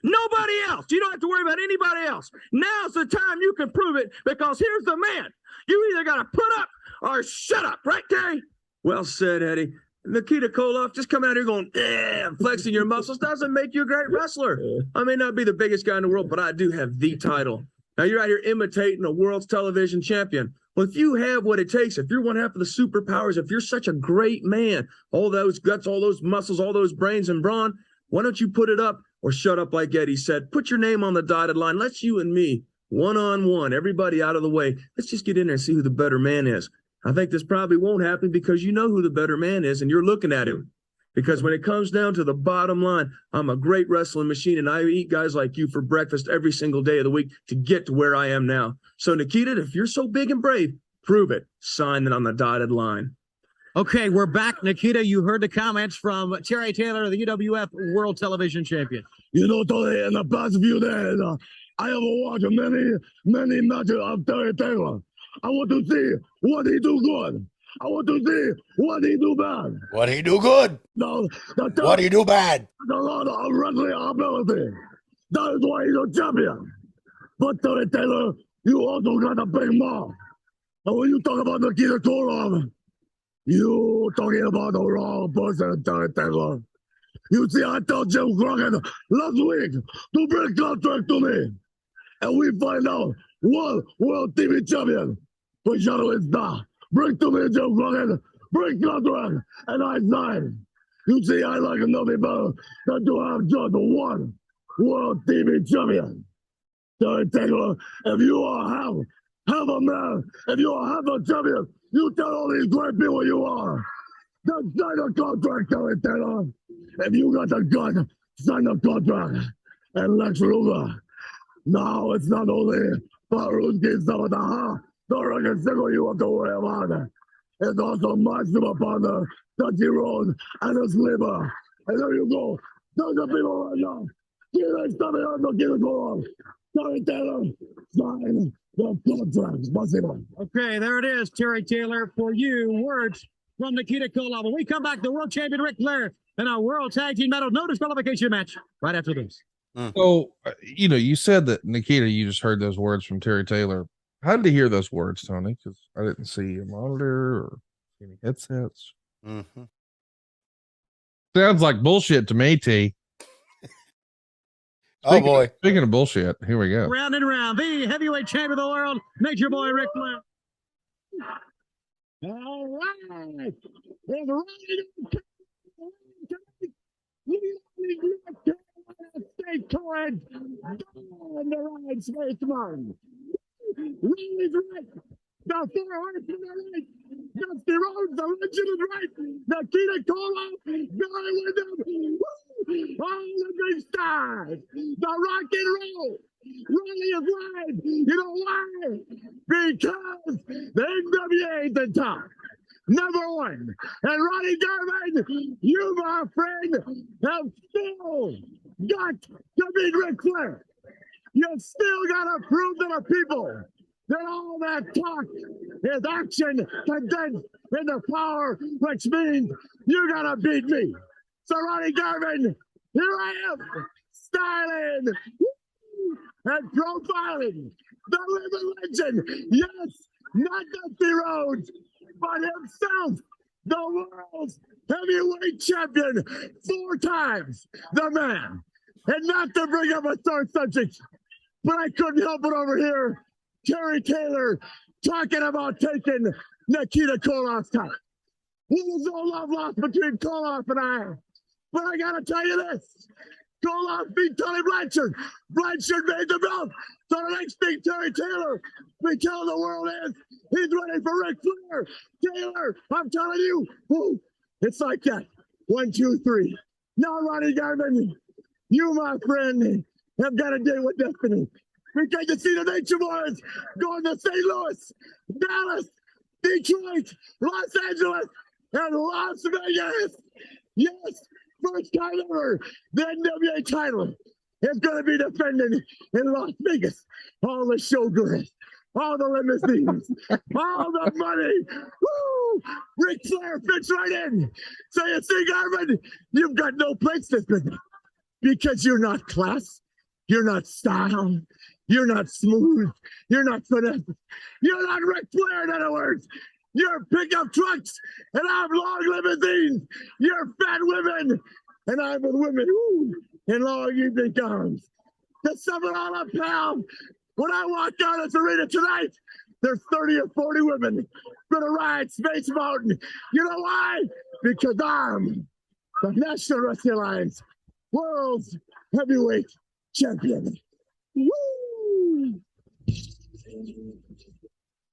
nobody else. You don't have to worry about anybody else. Now's the time you can prove it because here's the man. You either got to put up or shut up. Right, Terry? Well said, Eddie. Nikita Koloff, just coming out here going, flexing your muscles doesn't make you a great wrestler. I may not be the biggest guy in the world, but I do have the title. Now you're out here imitating a world's television champion. Well, if you have what it takes, if you're one half of the superpowers, if you're such a great man, all those guts, all those muscles, all those brains and brawn, why don't you put it up or shut up like Eddie said? Put your name on the dotted line. Let's you and me, one-on-one, everybody out of the way. Let's just get in there and see who the better man is. I think this probably won't happen because you know who the better man is and you're looking at him. Because when it comes down to the bottom line, I'm a great wrestling machine and I eat guys like you for breakfast every single day of the week to get to where I am now. So Nikita, if you're so big and brave, prove it. Sign it on the dotted line. Okay, we're back. Nikita, you heard the comments from Terry Taylor, the UWF World Television Champion. You know, Tony, in the past few days, I have watched many matches of Terry Taylor. I want to see what he do good. I want to see what he do bad. What he do good? No, what he do bad? A lot of wrestling ability. That is why he's a champion. But Terry Taylor, you also got a big mouth. And when you talk about Nikita Koloff, you talking about the wrong person, Terry Taylor. You see, I told Jim Crockett last week to bring contract to me. And we find out one world TV champion. For Schiavone star. Bring to me Jim Crockett. Bring contract. And I sign. You see, I like nothing better than to have just one world TV champion. Terry Taylor, if you are half a man, if you are half a champion, you tell all these great people you are. Then sign the contract, Terry Taylor. If you got the gun, sign the contract. And Lex Luger. Now it's not only Baruski Sabataha, the record single you have to worry about. It's also Maximum Partner, Dusty Rhodes, and the Sleeper. And there you go. Those are people right now. See you next time on the Get It Going. Terry Taylor, sign the contract. Possible. Okay, there it is, Terry Taylor, for you. Words from Nikita Koloff. When we come back, the world champion Ric Flair in our World Tag Team Medal No Disqualification match right after this. So, you said that, Nikita, you just heard those words from Terry Taylor. How did you hear those words, Tony? Because I didn't see a monitor or any headsets. Mm-hmm. Sounds like bullshit to me, T. Oh boy. Speaking of bullshit, here we go. Round and round, the heavyweight champion of the world, Nature Boy Ric Flair. All right. And State Torrent on the right space one. Riley's right. The four horsemen are right. Dusty Rhodes, the legend is right. Nikita Koloff, Barry Windham. All the big stars. The rock and roll. Riley is live. You know why? Because the NWA is the top. Number one. And Ronnie Garvin, you, my friend, have still got to beat Ric Flair. You still got to prove to the people that all that talk is action condensed into power, which means you got to beat me. So, Ronnie Garvin, here I am, styling and profiling the living legend. Yes, not Dusty Rhodes, but himself, the world's heavyweight champion 4 times, the man. And not to bring up a sore subject, but I couldn't help it over here. Terry Taylor talking about taking Nikita Koloff's title. There was no love lost between Koloff and I. But I gotta tell you this. Koloff beat Tully Blanchard. Blanchard made the belt. So the next thing Terry Taylor be telling the world is he's ready for Ric Flair. Taylor, I'm telling you, whoo, it's like that. 1, 2, 3. Now, Ronnie Garvin, you, my friend, have got a day with destiny. Because you see the Nature Boys going to St. Louis, Dallas, Detroit, Los Angeles, and Las Vegas. Yes, first time ever, the NWA title is going to be defended in Las Vegas. All the showgirls, all the limousines, all the money. Woo! Ric Flair fits right in. So you see, Garvin, you've got no place this business because you're not class, you're not style, you're not smooth, you're not finesse, you're not Ric Flair, in other words. You're pickup trucks, and I'm long limousines. You're fat women, and I'm with women in long evening gowns. To sum it all up, pal, when I walk out of this arena tonight, there's 30 or 40 women gonna ride Space Mountain. You know why? Because I'm the National Wrestling Alliance World's Heavyweight Champion. Woo!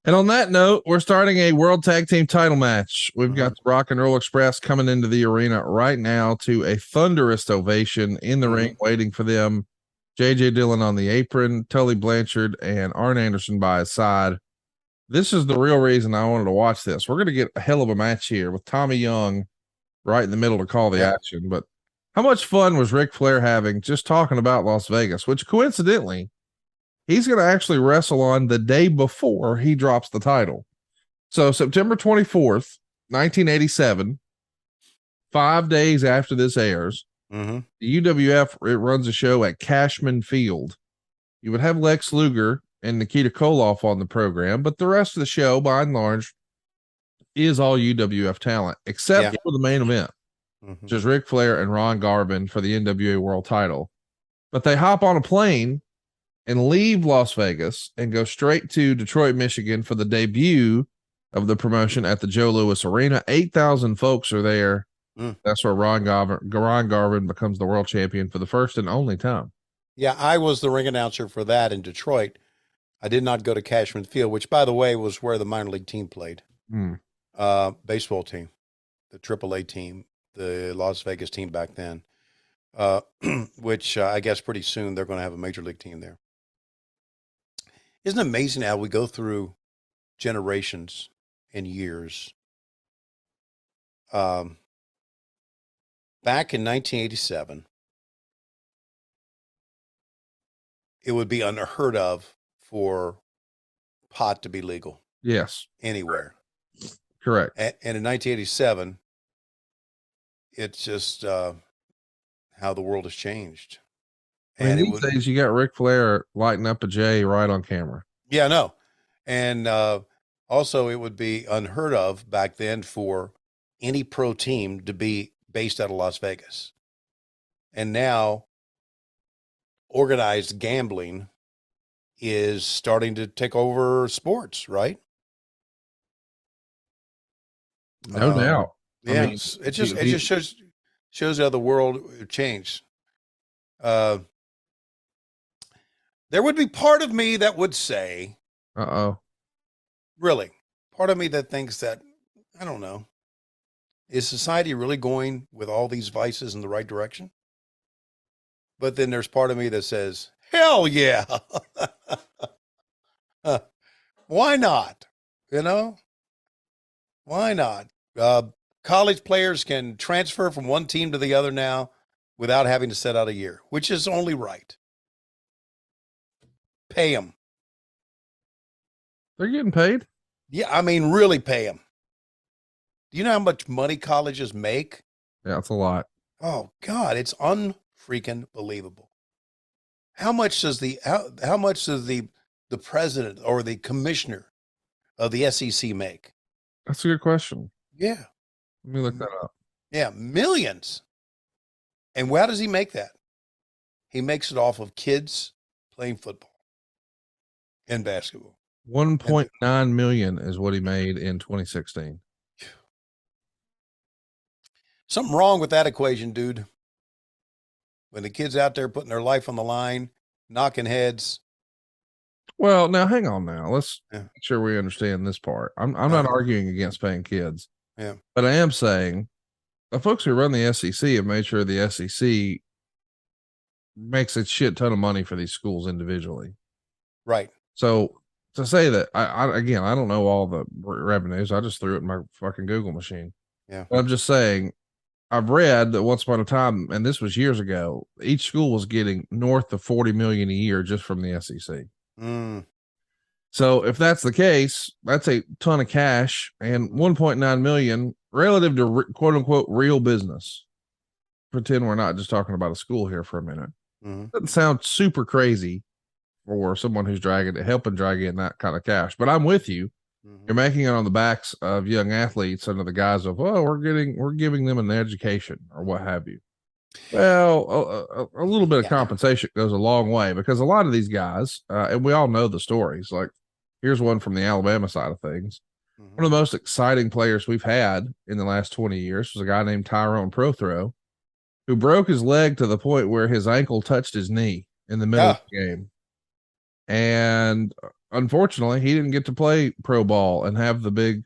And on that note, we're starting a World Tag Team title match. We've got the Rock and Roll Express coming into the arena right now to a thunderous ovation in the ring, waiting for them. JJ Dillon on the apron, Tully Blanchard, and Arn Anderson by his side. This is the real reason I wanted to watch this. We're going to get a hell of a match here with Tommy Young right in the middle to call the action. But how much fun was Ric Flair having just talking about Las Vegas, which coincidentally, he's going to actually wrestle on the day before he drops the title. So September 24th, 1987, 5 days after this airs, the UWF runs a show at Cashman Field. You would have Lex Luger and Nikita Koloff on the program, but the rest of the show, by and large, is all UWF talent, except for the main event, which is Ric Flair and Ron Garvin for the NWA World title. But they hop on a plane and leave Las Vegas and go straight to Detroit, Michigan for the debut of the promotion at the Joe Louis Arena. 8,000 folks are there. That's where Ron Garvin becomes the world champion for the first and only time. Yeah, I was the ring announcer for that in Detroit. I did not go to Cashman Field, which, by the way, was where the minor league team played. Baseball team, the AAA team, the Las Vegas team back then, which I guess pretty soon they're going to have a major league team there. Isn't it amazing how we go through generations and years? Back in 1987, it would be unheard of for pot to be legal. Yes. Anywhere. Correct. And in 1987, it's just how the world has changed. I mean, And it these would, days you got Ric Flair lighting up a J right on camera. yeah, no. And also, it would be unheard of back then for any pro team to be based out of Las Vegas. And now, organized gambling is starting to take over sports, right? No doubt. Yeah, I mean, it just shows how the world changed. There would be part of me that would say, really, part of me that thinks that, I don't know, is society really going with all these vices in the right direction? But then there's part of me that says, hell yeah. Why not? You know, why not? College players can transfer from one team to the other now without having to set out a year, which is only right. Pay them. They're getting paid. Yeah, I mean, really pay them. Do you know how much money colleges make? Yeah, it's a lot. Oh God, it's unfreaking believable. How much does the president or the commissioner of the SEC make? That's a good question. Yeah. Let me look that up. Yeah, millions. And how does he make that? He makes it off of kids playing football and basketball. 1.9 million is what he made in 2016. Something wrong with that equation, dude. When the kids out there putting their life on the line, knocking heads. Well, now hang on now. Let's Yeah. make sure we understand this part. I'm not arguing against paying kids. Yeah. But I am saying the folks who run the SEC have made sure the SEC makes a shit ton of money for these schools individually. Right. So to say that, I again, I don't know all the revenues. I just threw it in my fucking Google machine. Yeah. But I'm just saying, I've read that once upon a time, and this was years ago, each school was getting north of 40 million a year just from the SEC. So if that's the case, that's a ton of cash, and 1.9 million relative to quote unquote real business. Pretend we're not just talking about a school here for a minute. Doesn't sound super crazy for someone who's helping drag in that kind of cash, but I'm with you. You're making it on the backs of young athletes under the guise of, oh, we're giving them an education or what have you. Well, a little bit of compensation goes a long way, because a lot of these guys, and we all know the stories. Like, here's one from the Alabama side of things. One of the most exciting players we've had in the last 20 years was a guy named Tyrone Prothro, who broke his leg to the point where his ankle touched his knee in the middle of the game. And unfortunately, he didn't get to play pro ball and have the big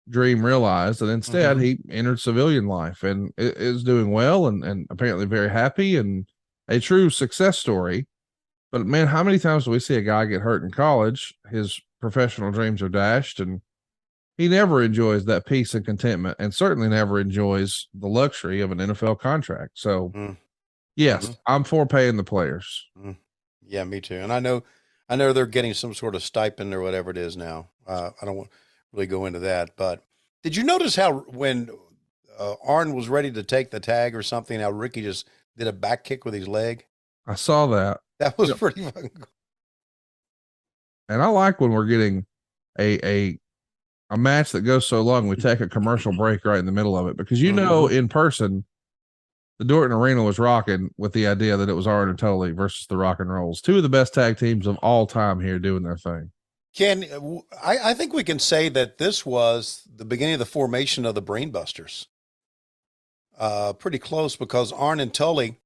dream realized. And instead, he entered civilian life and is doing well and apparently very happy and a true success story. But man, how many times do we see a guy get hurt in college? His professional dreams are dashed, and he never enjoys that peace and contentment, and certainly never enjoys the luxury of an NFL contract. So, yes, I'm for paying the players. Yeah, me too. And I know they're getting some sort of stipend or whatever it is now. I don't want to really go into that, but did you notice how when Arn was ready to take the tag or something, how Ricky just did a back kick with his leg? I saw that. That was pretty fucking cool. And I like when we're getting a match that goes so long, we take a commercial break right in the middle of it, because in person, the Dorton Arena was rocking with the idea that it was Arn and Tully versus the Rock and Rolls, two of the best tag teams of all time here doing their thing. I think we can say that this was the beginning of the formation of the Brainbusters. Pretty close, because Arn and Tully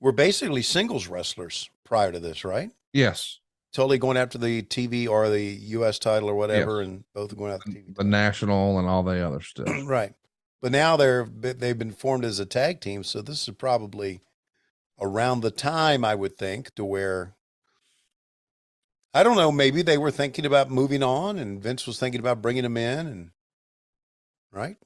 were basically singles wrestlers prior to this, right? Yes. Tully going after the TV or the U.S. title or whatever, and both going after the TV. The national and all the other stuff. Right. But now they've been formed as a tag team, so this is probably around the time, I would think, to where, I don't know, maybe they were thinking about moving on, and Vince was thinking about bringing them in, and right?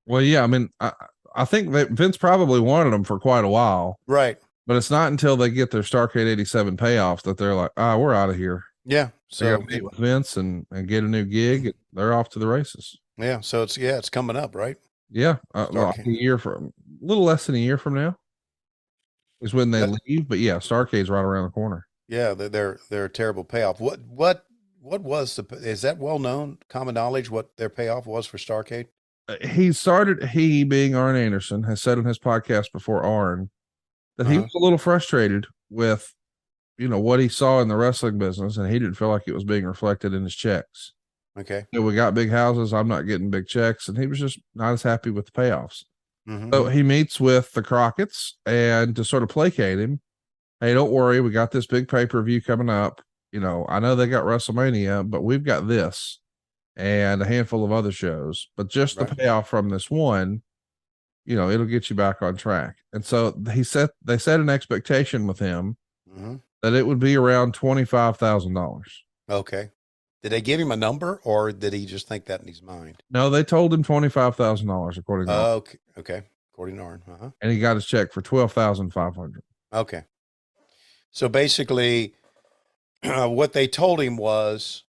Well, yeah, I mean, I think that Vince probably wanted them for quite a while. Right. But it's not until they get their Starrcade 87 payoffs that they're like, we're out of here. Yeah. So meet with Vince and get a new gig. They're off to the races. Yeah. So it's coming up, right? Yeah. A little less than a year from now. is when they That- leave. But yeah, Starrcade's right around the corner. Yeah, they're a terrible payoff. What was is that well known, common knowledge, what their payoff was for Starrcade? He being Arn Anderson has said on his podcast before Arn that he Uh-huh. was a little frustrated with, what he saw in the wrestling business, and he didn't feel like it was being reflected in his checks. Okay. We got big houses. I'm not getting big checks. And he was just not as happy with the payoffs. Mhm. So he meets with the Crockett's, and to sort of placate him, hey, don't worry. We got this big pay-per-view coming up. I know they got WrestleMania, but we've got this and a handful of other shows. But just Right. the payoff from this one, it'll get you back on track. And so they set an expectation with him Mhm. that it would be around $25,000. Okay. Did they give him a number, or did he just think that in his mind? No, they told him $25,000 according to Arn, Okay. Okay. According to Arn. Uh-huh. and he got his check for $12,500. Okay. So basically, what they told him was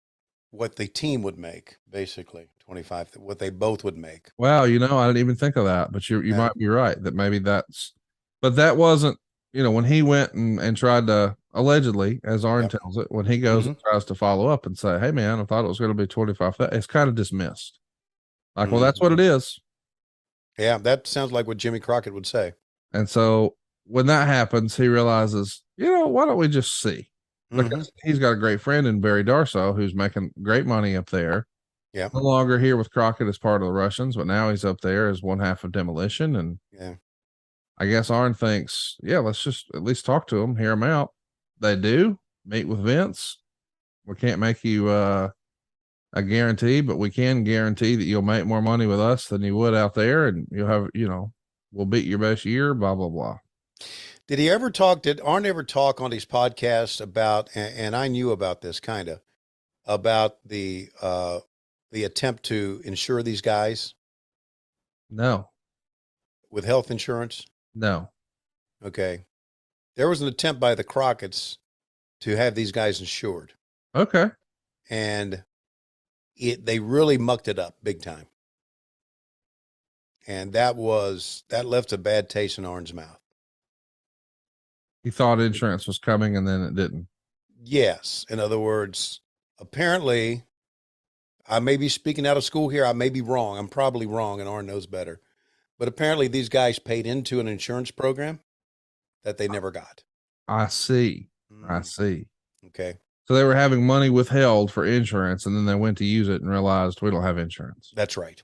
what the team would make, basically 25, what they both would make. Wow, I didn't even think of that, but you Yeah. might be right that maybe but that wasn't, when he went and tried to allegedly, as Arn Yep. tells it, when he goes and tries to follow up and say, hey man, I thought it was going to be 25,000, it's kind of dismissed. Like, well, that's what it is. Yeah, that sounds like what Jimmy Crockett would say. And so when that happens, he realizes, why don't we just see? Because he's got a great friend in Barry Darso who's making great money up there. Yeah. No longer here with Crockett as part of the Russians, but now he's up there as one half of Demolition. And Yeah. I guess Arn thinks, yeah, let's just at least talk to him, hear him out. They do meet with Vince. We can't make you a guarantee, but we can guarantee that you'll make more money with us than you would out there. And you'll have, we'll beat your best year, blah, blah, blah. Did Arn ever talk on his podcast about, and I knew about this kind of, about the attempt to insure these guys No, with health insurance? no. Okay. There was an attempt by the Crockett's to have these guys insured, Okay. and they really mucked it up big time. And that left a bad taste in Arn's mouth. He thought insurance was coming and then it didn't. Yes. In other words, apparently, I may be speaking out of school here. I may be wrong. I'm probably wrong, and Arn knows better. But apparently, these guys paid into an insurance program that they never got. I see. I see. Okay. So they were having money withheld for insurance, and then they went to use it and realized we don't have insurance. That's right.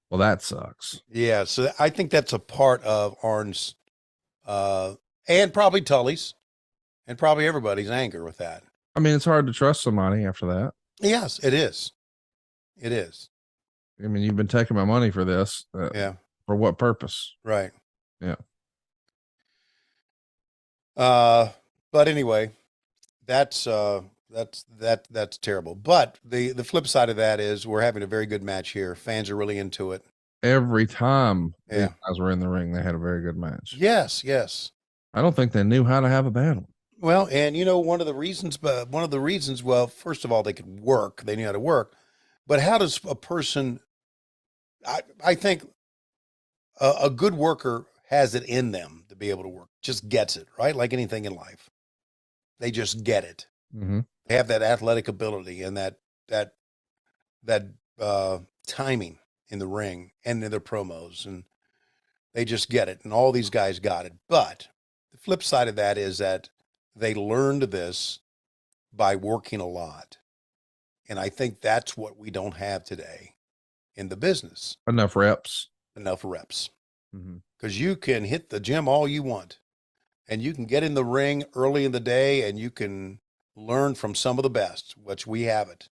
Well, that sucks. Yeah. So I think that's a part of Arn's, and probably Tully's, and probably everybody's anger with that. I mean, it's hard to trust somebody after that. Yes, it is. It is. I mean, you've been taking my money for this. Yeah. For what purpose? Right. Yeah. But anyway, that's terrible. But the flip side of that is we're having a very good match here. Fans are really into it. Every time these Yeah. guys were in the ring, they had a very good match. Yes, yes. I don't think they knew how to have a battle. Well, and one of the reasons, well, first of all, they could work. They knew how to work. But how does a person, I think a good worker has it in them to be able to work, just gets it, right? Like anything in life. They just get it. Mm-hmm. They have that athletic ability and that timing in the ring and in their promos, and they just get it. And all these guys got it. But the flip side of that is that they learned this by working a lot. And I think that's what we don't have today in the business. Enough reps. Enough reps. Mm-hmm. Because you can hit the gym all you want, and you can get in the ring early in the day, and you can learn from some of the best, which we have it.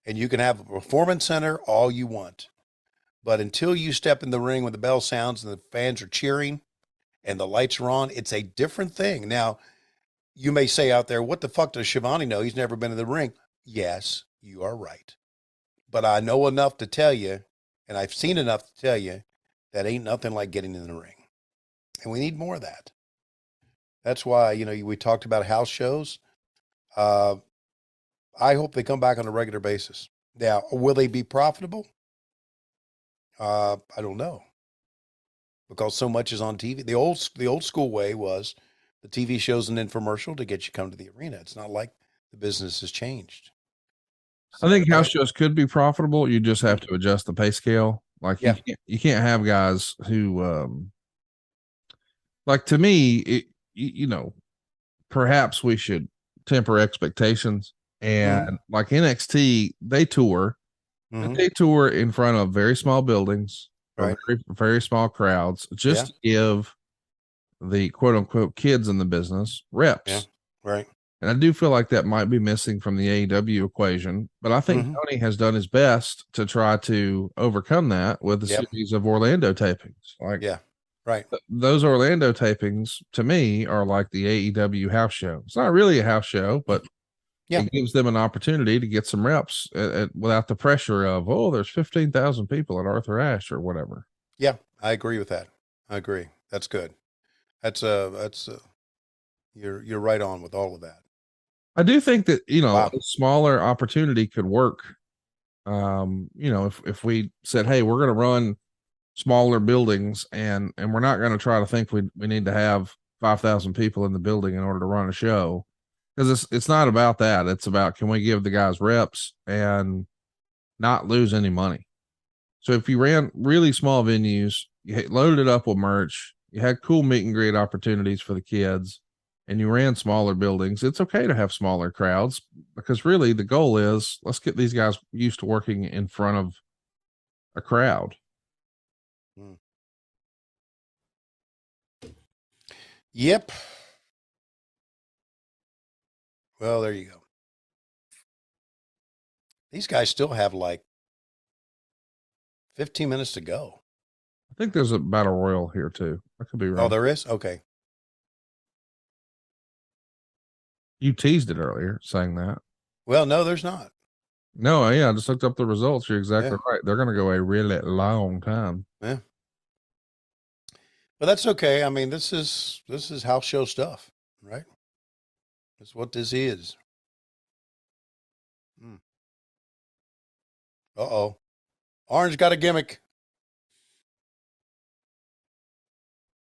And you can have a performance center all you want. But until you step in the ring when the bell sounds and the fans are cheering and the lights are on, it's a different thing. Now, you may say out there, what the fuck does Schiavone know? He's never been in the ring. Yes, you are right. But I know enough to tell you, and I've seen enough to tell you, that ain't nothing like getting in the ring. And we need more of that. That's why, we talked about house shows. I hope they come back on a regular basis. Now, will they be profitable? I don't know. Because so much is on TV. The old school way was the TV show's an infomercial to get you come to the arena. It's not like the business has changed. I think house shows could be profitable. You just have to adjust the pay scale. Like Yeah. you can't have guys who, like to me, you know, perhaps we should temper expectations. And like NXT, they tour, and they tour in front of very small buildings, or very, very small crowds, just to give the quote unquote kids in the business reps. Yeah. Right. And I do feel like that might be missing from the AEW equation, but I think Tony has done his best to try to overcome that with a series of Orlando tapings. Like, right. Those Orlando tapings to me are like the AEW house show. It's not really a house show, but it gives them an opportunity to get some reps without the pressure of, oh, there's 15,000 people at Arthur Ashe or whatever. Yeah, I agree with that. I agree. That's good. You're right on with all of that. I do think that, you know, a smaller opportunity could work. You know, if we said, hey, we're going to run smaller buildings and we're not going to try to think we need to have 5,000 people in the building in order to run a show. Because it's not about that. It's about, can we give the guys reps and not lose any money? So if you ran really small venues, you loaded it up with merch, you had cool meet and greet opportunities for the kids, and you ran smaller buildings, it's okay to have smaller crowds, because really the goal is, let's get these guys used to working in front of a crowd. Yep. Well, there you go. These guys still have like 15 minutes to go. I think there's a battle royal here too. I could be wrong. Oh, there is? Okay. You teased it earlier saying that. Well, no, there's not. No, yeah, I just looked up the results. You're exactly right. They're going to go a really long time. Yeah. But that's okay. I mean, this is house show stuff, right? That's what this is. Uh-oh. Arn's got a gimmick.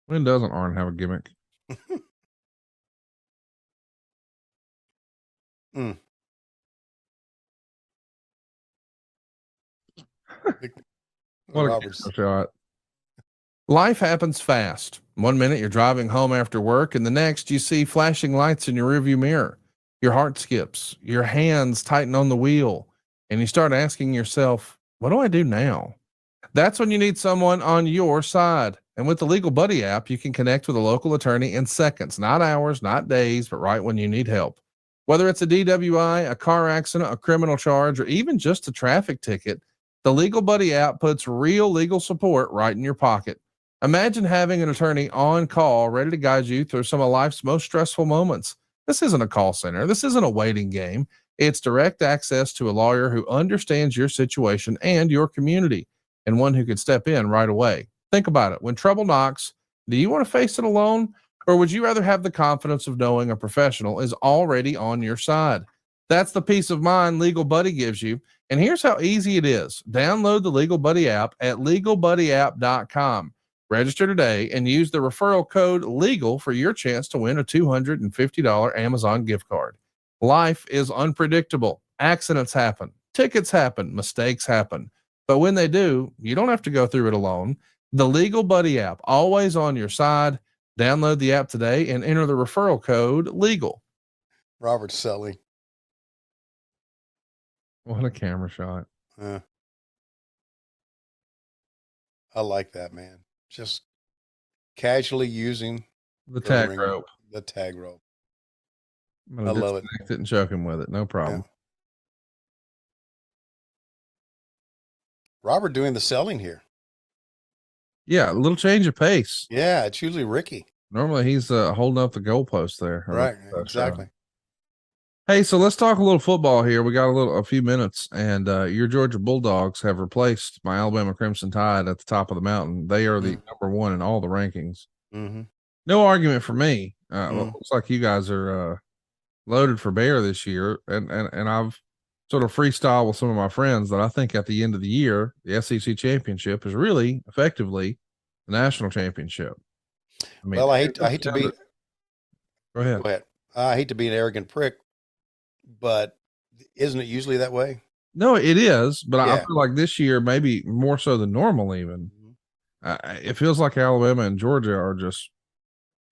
When doesn't Arn have a gimmick? What a shot. Life happens fast. 1 minute you're driving home after work, and the next you see flashing lights in your rearview mirror. Your heart skips, your hands tighten on the wheel, and you start asking yourself, what do I do now? That's when you need someone on your side. And with the Legal Buddy app, you can connect with a local attorney in seconds, not hours, not days, but right when you need help. Whether it's a DWI, a car accident, a criminal charge, or even just a traffic ticket, the Legal Buddy app puts real legal support right in your pocket. Imagine having an attorney on call, ready to guide you through some of life's most stressful moments. This isn't a call center. This isn't a waiting game. It's direct access to a lawyer who understands your situation and your community, and one who can step in right away. Think about it. When trouble knocks, do you want to face it alone, or would you rather have the confidence of knowing a professional is already on your side? That's the peace of mind Legal Buddy gives you. And here's how easy it is. Download the Legal Buddy app at legalbuddyapp.com. Register today and use the referral code LEGAL for your chance to win a $250 Amazon gift card. Life is unpredictable. Accidents happen. Tickets happen. Mistakes happen. But when they do, you don't have to go through it alone. The Legal Buddy app, always on your side. Download the app today and enter the referral code LEGAL. Robert Sully. What a camera shot. I like that, man. Just casually using the tag rope. The tag rope. I love it. And choke him with it. No problem. Yeah. Robert doing the selling here. Yeah, a little change of pace. Yeah, it's usually Ricky. Normally he's holding up the goalpost there. Right, exactly. Hey, so let's talk a little football here. We got a few minutes, and your Georgia Bulldogs have replaced my Alabama Crimson Tide at the top of the mountain. They are the number one in all the rankings. No argument for me. Looks like you guys are loaded for bear this year, and I've sort of freestyle with some of my friends that I think at the end of the year, the SEC championship is really effectively the national championship. I mean, well, I hate to be Go ahead. Go ahead. I hate to be an arrogant prick, but isn't it usually that way? No, it is, but I Yeah. feel like this year, maybe more so than normal, even. It feels like Alabama and Georgia are just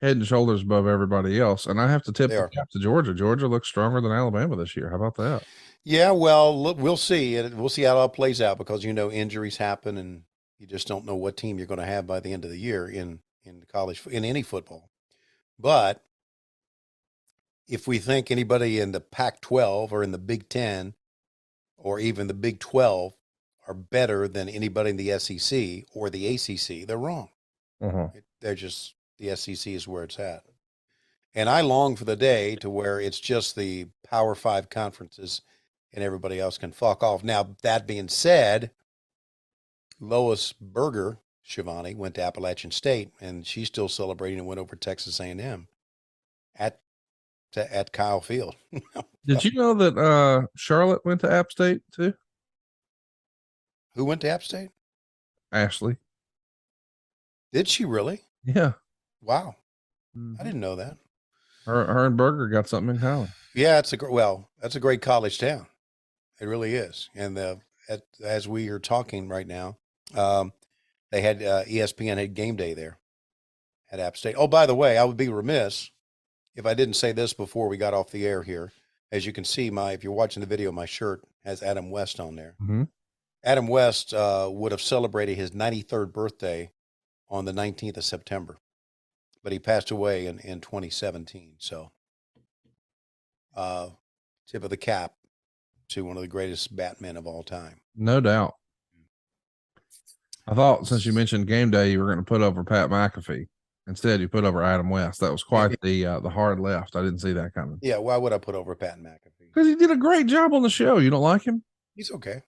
head and shoulders above everybody else. And I have to tip They the are. cap to Georgia. Georgia looks stronger than Alabama this year. How about that? Yeah, well, look, we'll see. We'll see how it all plays out because injuries happen, and you just don't know what team you're going to have by the end of the year in college in any football. But if we think anybody in the Pac-12 or in the Big Ten or even the Big 12 are better than anybody in the SEC or the ACC, they're wrong. They're just the SEC is where it's at. And I long for the day to where it's just the Power 5 conferences and everybody else can fuck off. Now, that being said, Lois Berger, Schiavone, went to Appalachian State, and she's still celebrating and went over Texas A&M at Kyle Field. Did you know that Charlotte went to App State too? Who went to App State? Ashley. Did she really? Yeah. Wow. I didn't know that. Her and Berger got something in common. Yeah, that's a great college town. It really is. And as we are talking right now, they had ESPN had game day there at App State. Oh, by the way, I would be remiss if I didn't say this before we got off the air here. As you can see, if you're watching the video, my shirt has Adam West on there. Mm-hmm. Adam West would have celebrated his 93rd birthday on the 19th of September, but he passed away in 2017. So, tip of the cap to one of the greatest Batmen of all time. No doubt. I thought since you mentioned game day, you were going to put over Pat McAfee. Instead, you put over Adam West. That was quite the hard left. I didn't see that coming. Yeah, why would I put over Pat McAfee? Because he did a great job on the show. You don't like him? He's okay.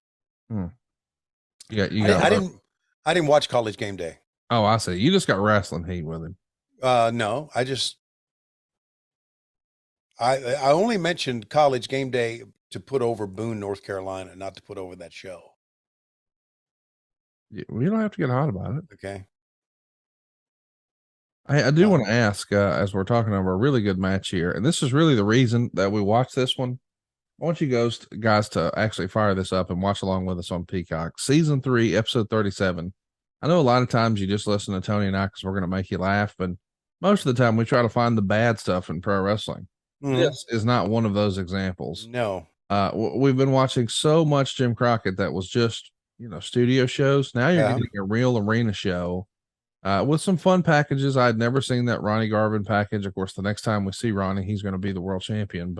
You got. I didn't watch College Game Day. Oh, I see. You just got wrestling heat with him. No, I only mentioned College Game Day to put over Boone, North Carolina, not to put over that show. We don't have to get hot about it. Okay. I do want to ask, as we're talking over a really good match here, and this is really the reason that we watch this one. I want you guys to actually fire this up and watch along with us on Peacock. Season 3, episode 37. I know a lot of times you just listen to Tony and I because we're going to make you laugh, but most of the time we try to find the bad stuff in pro wrestling. This is not one of those examples. No. We've been watching so much Jim Crockett that was just, studio shows. Now you're getting a real arena show with some fun packages. I'd never seen that Ronnie Garvin package. Of course, the next time we see Ronnie, he's going to be the world champion.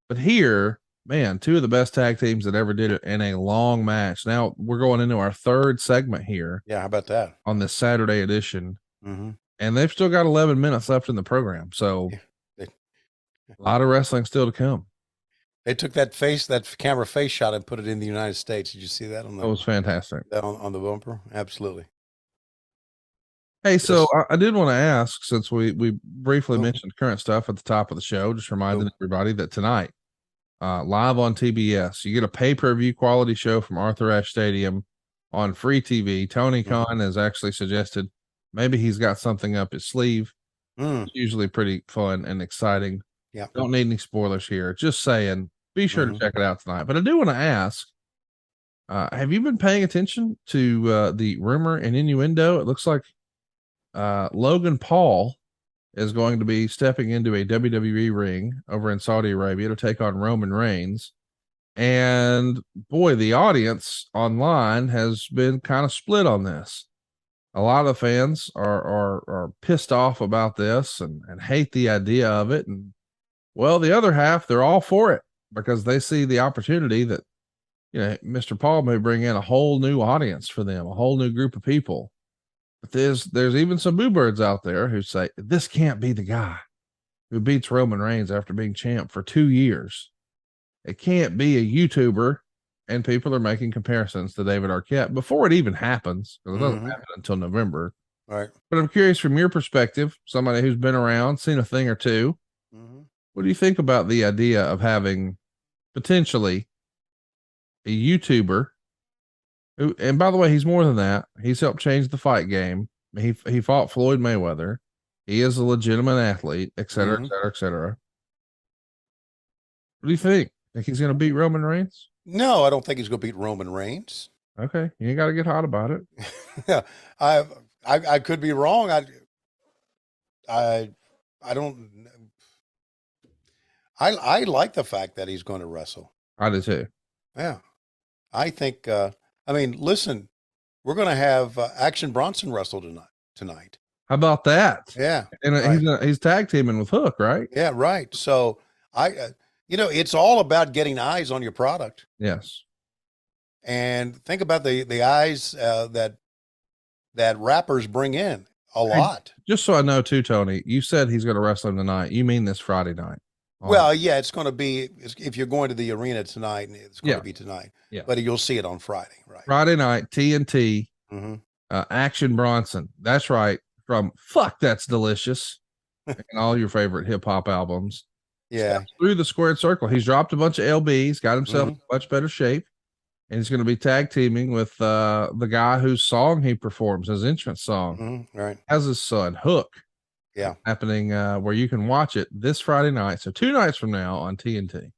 But here, man, two of the best tag teams that ever did it in a long match. Now we're going into our third segment here. Yeah, how about that? On this Saturday edition. Mm-hmm. And they've still got 11 minutes left in the program. So a lot of wrestling still to come. They took that camera face shot and put it in the United States. Did you see that? That was fantastic. On the bumper? Absolutely. Hey, so I did want to ask, since we briefly mentioned current stuff at the top of the show, just reminding everybody that tonight, live on TBS, you get a pay-per-view quality show from Arthur Ashe Stadium on free TV. Tony Khan has actually suggested maybe he's got something up his sleeve. It's usually pretty fun and exciting. Yeah. Don't need any spoilers here. Just saying, be sure to check it out tonight. But I do want to ask, have you been paying attention to the rumor and innuendo? It looks like Logan Paul is going to be stepping into a WWE ring over in Saudi Arabia to take on Roman Reigns. And boy, the audience online has been kind of split on this. A lot of fans are pissed off about this and hate the idea of it. And well, the other half, they're all for it because they see the opportunity that, Mr. Paul may bring in a whole new audience for them, a whole new group of people. But there's even some boo birds out there who say this can't be the guy who beats Roman Reigns after being champ for 2 years. It can't be a YouTuber, and people are making comparisons to David Arquette before it even happens, because it doesn't happen until November. Right. But I'm curious from your perspective, somebody who's been around, seen a thing or two, what do you think about the idea of having potentially a YouTuber who, and by the way, he's more than that. He's helped change the fight game. He fought Floyd Mayweather. He is a legitimate athlete, et cetera, et cetera, et cetera. What do you think? Think he's going to beat Roman Reigns? No, I don't think he's going to beat Roman Reigns. Okay, you ain't got to get hot about it. Yeah, I could be wrong. I don't. I like the fact that he's going to wrestle. I do too. Yeah, I think. I mean, listen, we're going to have Action Bronson wrestle tonight. How about that? Yeah, and he's tag teaming with Hook, right? Yeah, right. So it's all about getting eyes on your product. Yes. And think about the eyes that rappers bring in a lot. Just so I know too, Tony, you said he's going to wrestle him tonight. You mean this Friday night? Well, yeah, it's going to be, if you're going to the arena tonight, it's going to be tonight. Yeah. But you'll see it on Friday, right? Friday night, TNT, Action Bronson. That's right. From Fuck That's Delicious and all your favorite hip hop albums. Yeah. Through the Squared Circle. He's dropped a bunch of LBs, got himself in much better shape. And he's going to be tag teaming with the guy whose song he performs, his entrance song. Right. Has his son, Hook. Yeah. Happening where you can watch it this Friday night. So 2 nights from now on TNT.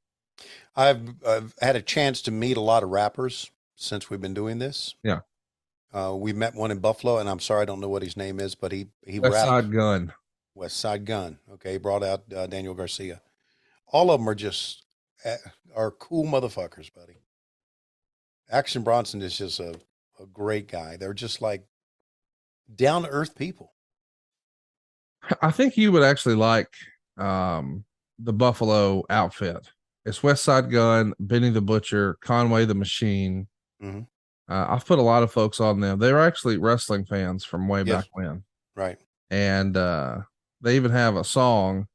I've had a chance to meet a lot of rappers since we've been doing this. Yeah. We met one in Buffalo, and I'm sorry I don't know what his name is, but he West Side Gun. West Side Gun. Okay, he brought out Daniel Garcia. All of them are just are cool motherfuckers, buddy. Action Bronson is just a great guy. They're just like down to earth people. I think you would actually like the Buffalo outfit. It's West Side Gun, Benny the Butcher, Conway the Machine. I've put a lot of folks on them. They're actually wrestling fans from way back when. Right. And they even have a song,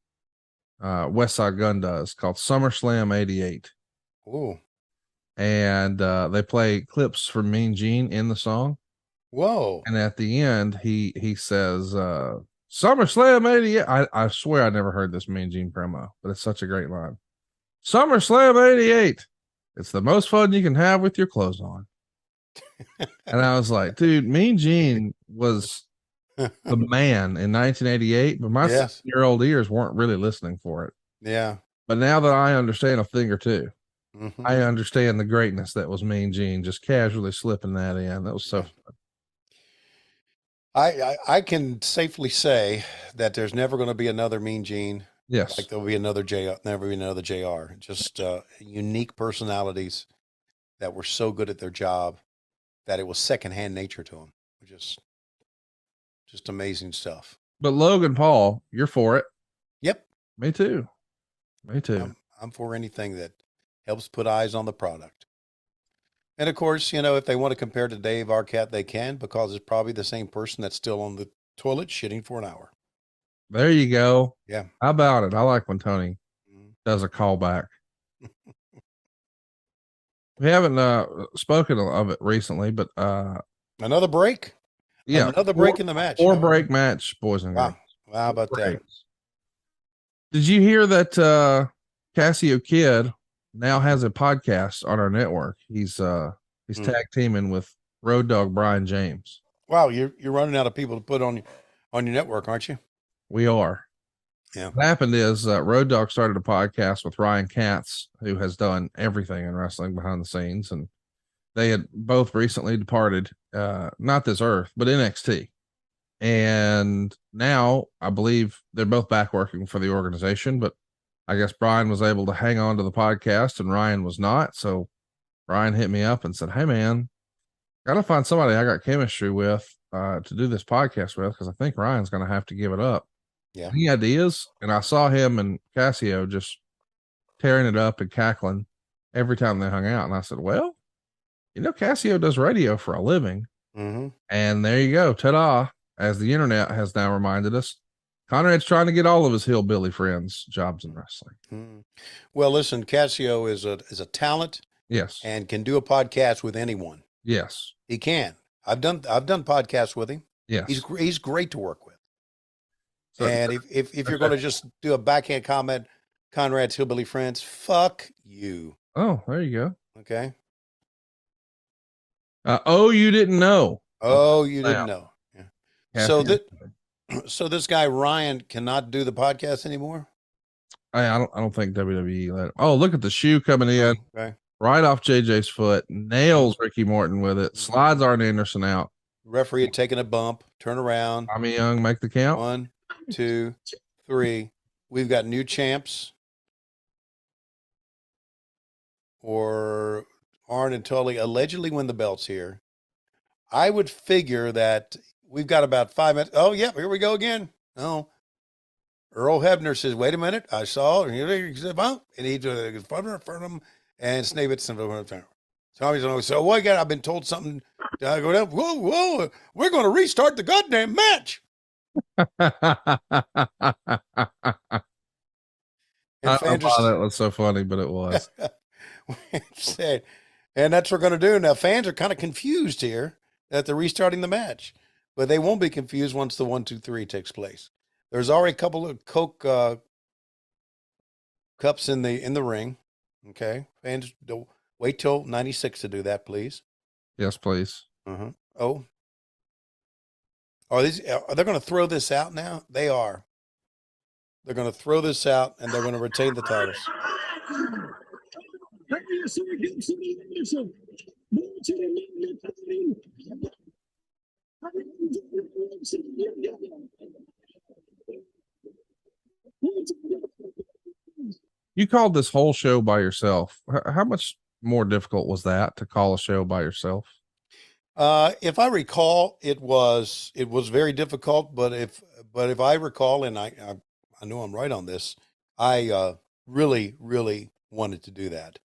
West Side Gun does, called SummerSlam 88. Ooh. And they play clips from Mean Gene in the song. Whoa. And at the end, he says, SummerSlam 88. I swear I never heard this Mean Gene promo, but it's such a great line. SummerSlam 88. It's the most fun you can have with your clothes on. And I was like, dude, Mean Gene was the man in 1988, but my 7-year-old ears weren't really listening for it. Yeah. But now that I understand a thing or two, I understand the greatness that was Mean Gene, just casually slipping that in. That was so fun. I can safely say that there's never going to be another Mean Gene. Yes. Like there'll be another never be another JR. Just unique personalities that were so good at their job that it was secondhand nature to them. Just amazing stuff. But Logan Paul, you're for it. Yep. Me too. Me too. I'm for anything that helps put eyes on the product. And of course, if they want to compare to Dave Arquette, they can, because it's probably the same person that's still on the toilet shitting for an hour. There you go. Yeah. How about it? I like when Tony does a callback. We haven't spoken of it recently, but another break. Yeah, another break in the match. 4-break match, boys and girls. Wow, how about that? Did you hear that Cassio Kid now has a podcast on our network? He's tag teaming with Road Dogg Brian James. Wow, you're running out of people to put on your network, aren't you? We are. Yeah. What happened is Road Dogg started a podcast with Ryan Katz, who has done everything in wrestling behind the scenes, and they had both recently departed, not this earth, but NXT. And now I believe they're both back working for the organization, but I guess Brian was able to hang on to the podcast and Ryan was not. So Ryan hit me up and said, hey man, got to find somebody I got chemistry with to do this podcast with, because I think Ryan's going to have to give it up. Yeah. Any ideas? And I saw him and Cassio just tearing it up and cackling every time they hung out. And I said, well, Cassio does radio for a living. And there you go. Ta-da. As the internet has now reminded us, Conrad's trying to get all of his hillbilly friends jobs in wrestling. Well, listen, Cassio is a talent. Yes. And can do a podcast with anyone. Yes. He can. I've done podcasts with him. Yes. He's great to work with. So, and if you're going to just do a backhand comment, Conrad's hillbilly friends, fuck you. Oh, there you go. Okay. You didn't know. Oh, you didn't know. Yeah. So So this guy Ryan cannot do the podcast anymore. I don't think WWE let him. Oh, look at the shoe coming in Okay. right off JJ's foot. Nails Ricky Morton with it. Slides Arn Anderson out. Referee had taken a bump. Turn around. Tommy Young, make the count. 1, 2, 3. We've got new champs. Or Arn and Tully allegedly win the belts here. I would figure that we've got about 5 minutes. Oh, yeah, here we go again. No. Earl Hebner says, wait a minute. I saw. And he said, and he did from him and Snavitz. So what got? I've been told something. I go down. Whoa! We're going to restart the goddamn match. I don't know why that was so funny, but it was. Said, and that's what we're going to do. Now, fans are kind of confused here that they're restarting the match, but they won't be confused once the 1, 2, 3 takes place. There's already a couple of Coke cups in the ring. Okay, fans, don't wait till 96 to do that, please. Yes, please. Oh, are they going to throw this out now? They are. They're going to throw this out, and they're going to retain the titles. You called this whole show by yourself. How much more difficult was that to call a show by yourself? If I recall, it was very difficult. But if I recall, and I know I'm right on this, I really wanted to do that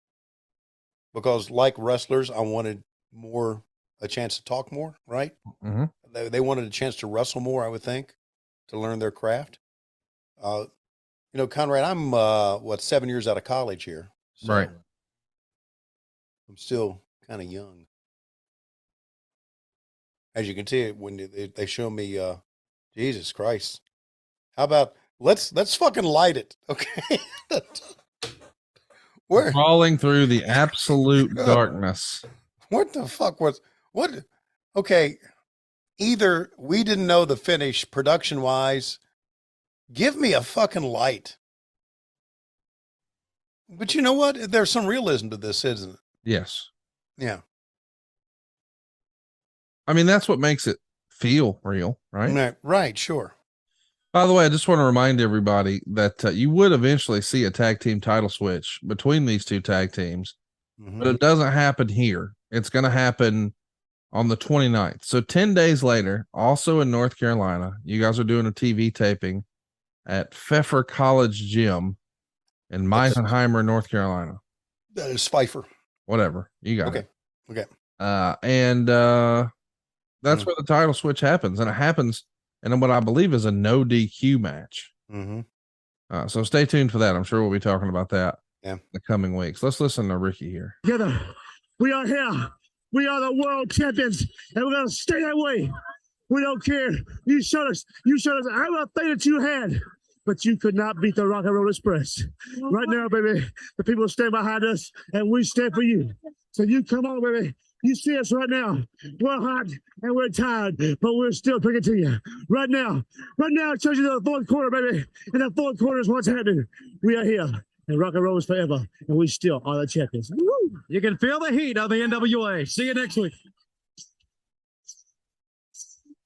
because, like wrestlers, I wanted a chance to talk more. Right? Mm-hmm. They wanted a chance to wrestle more. I would think, to learn their craft. Conrad, I'm 7 years out of college here. So right. I'm still kind of young. As you can see, when they show me, Jesus Christ, how about let's fucking light it, okay? We're crawling through the absolute darkness. What the fuck was what? Okay, either we didn't know the finish production wise. Give me a fucking light. But you know what? There's some realism to this, isn't it? Yes. Yeah. I mean, that's what makes it feel real, right? Right, sure. By the way, I just want to remind everybody that you would eventually see a tag team title switch between these two tag teams, but it doesn't happen here. It's going to happen on the 29th. So 10 days later, also in North Carolina, you guys are doing a TV taping at Pfeffer College Gym in Meisenheimer, North Carolina. That is Pfeiffer. Whatever. You got it. Okay. That's where the title switch happens. And it happens in what I believe is a no DQ match. So stay tuned for that. I'm sure we'll be talking about that in the coming weeks. Let's listen to Ricky here. Together, we are here. We are the world champions, and we're going to stay that way. We don't care. You showed us everything that you had, but you could not beat the Rock and Roll Express. Right now, baby, the people stand behind us, and we stand for you. So you come on, baby. You see us right now. We're hot and we're tired, but we're still bringing to you. Right now, it shows you the fourth quarter, baby. And the fourth quarter is what's happening. We are here, and rock and roll is forever, and we still are the champions. Woo! You can feel the heat of the NWA. See you next week.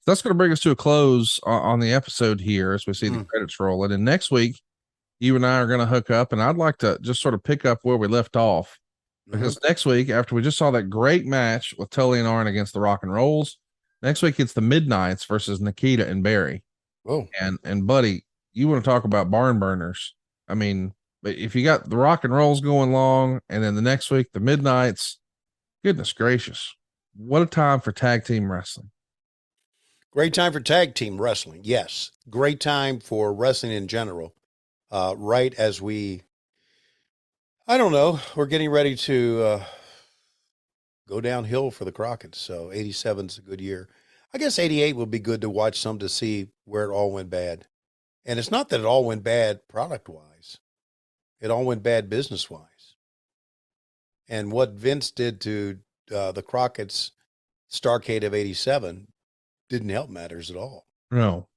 That's going to bring us to a close on the episode here as we see the credits roll. And then next week, you and I are going to hook up, and I'd like to just sort of pick up where we left off. Because next week, after we just saw that great match with Tully and Arn against the Rock and Rolls, next week it's the Midnights versus Nikita and Barry. Oh, and buddy, you want to talk about barn burners? I mean, if you got the Rock and Rolls going long, and then the next week the Midnights, goodness gracious, what a time for tag team wrestling! Great time for tag team wrestling. Yes, great time for wrestling in general. Right as I don't know. We're getting ready to go downhill for the Crockett's. So 87's a good year. I guess 88 would be good to watch some to see where it all went bad. And it's not that it all went bad product-wise. It all went bad business-wise. And what Vince did to the Crockett's Starrcade of 87 didn't help matters at all. No.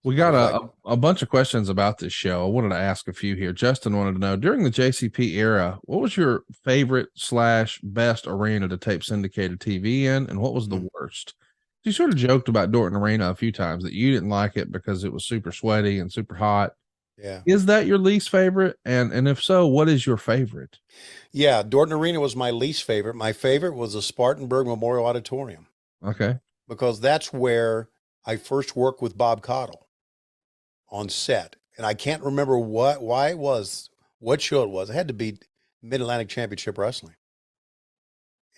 We got a bunch of questions about this show. I wanted to ask a few here. Justin wanted to know, during the JCP era, what was your favorite / best arena to tape syndicated TV in, and what was the worst? You sort of joked about Dorton Arena a few times that you didn't like it because it was super sweaty and super hot. Yeah. Is that your least favorite? And if so, what is your favorite? Yeah, Dorton Arena was my least favorite. My favorite was the Spartanburg Memorial Auditorium. Okay. Because that's where I first worked with Bob Cottle on set. And I can't remember what show it was. It had to be Mid-Atlantic Championship Wrestling.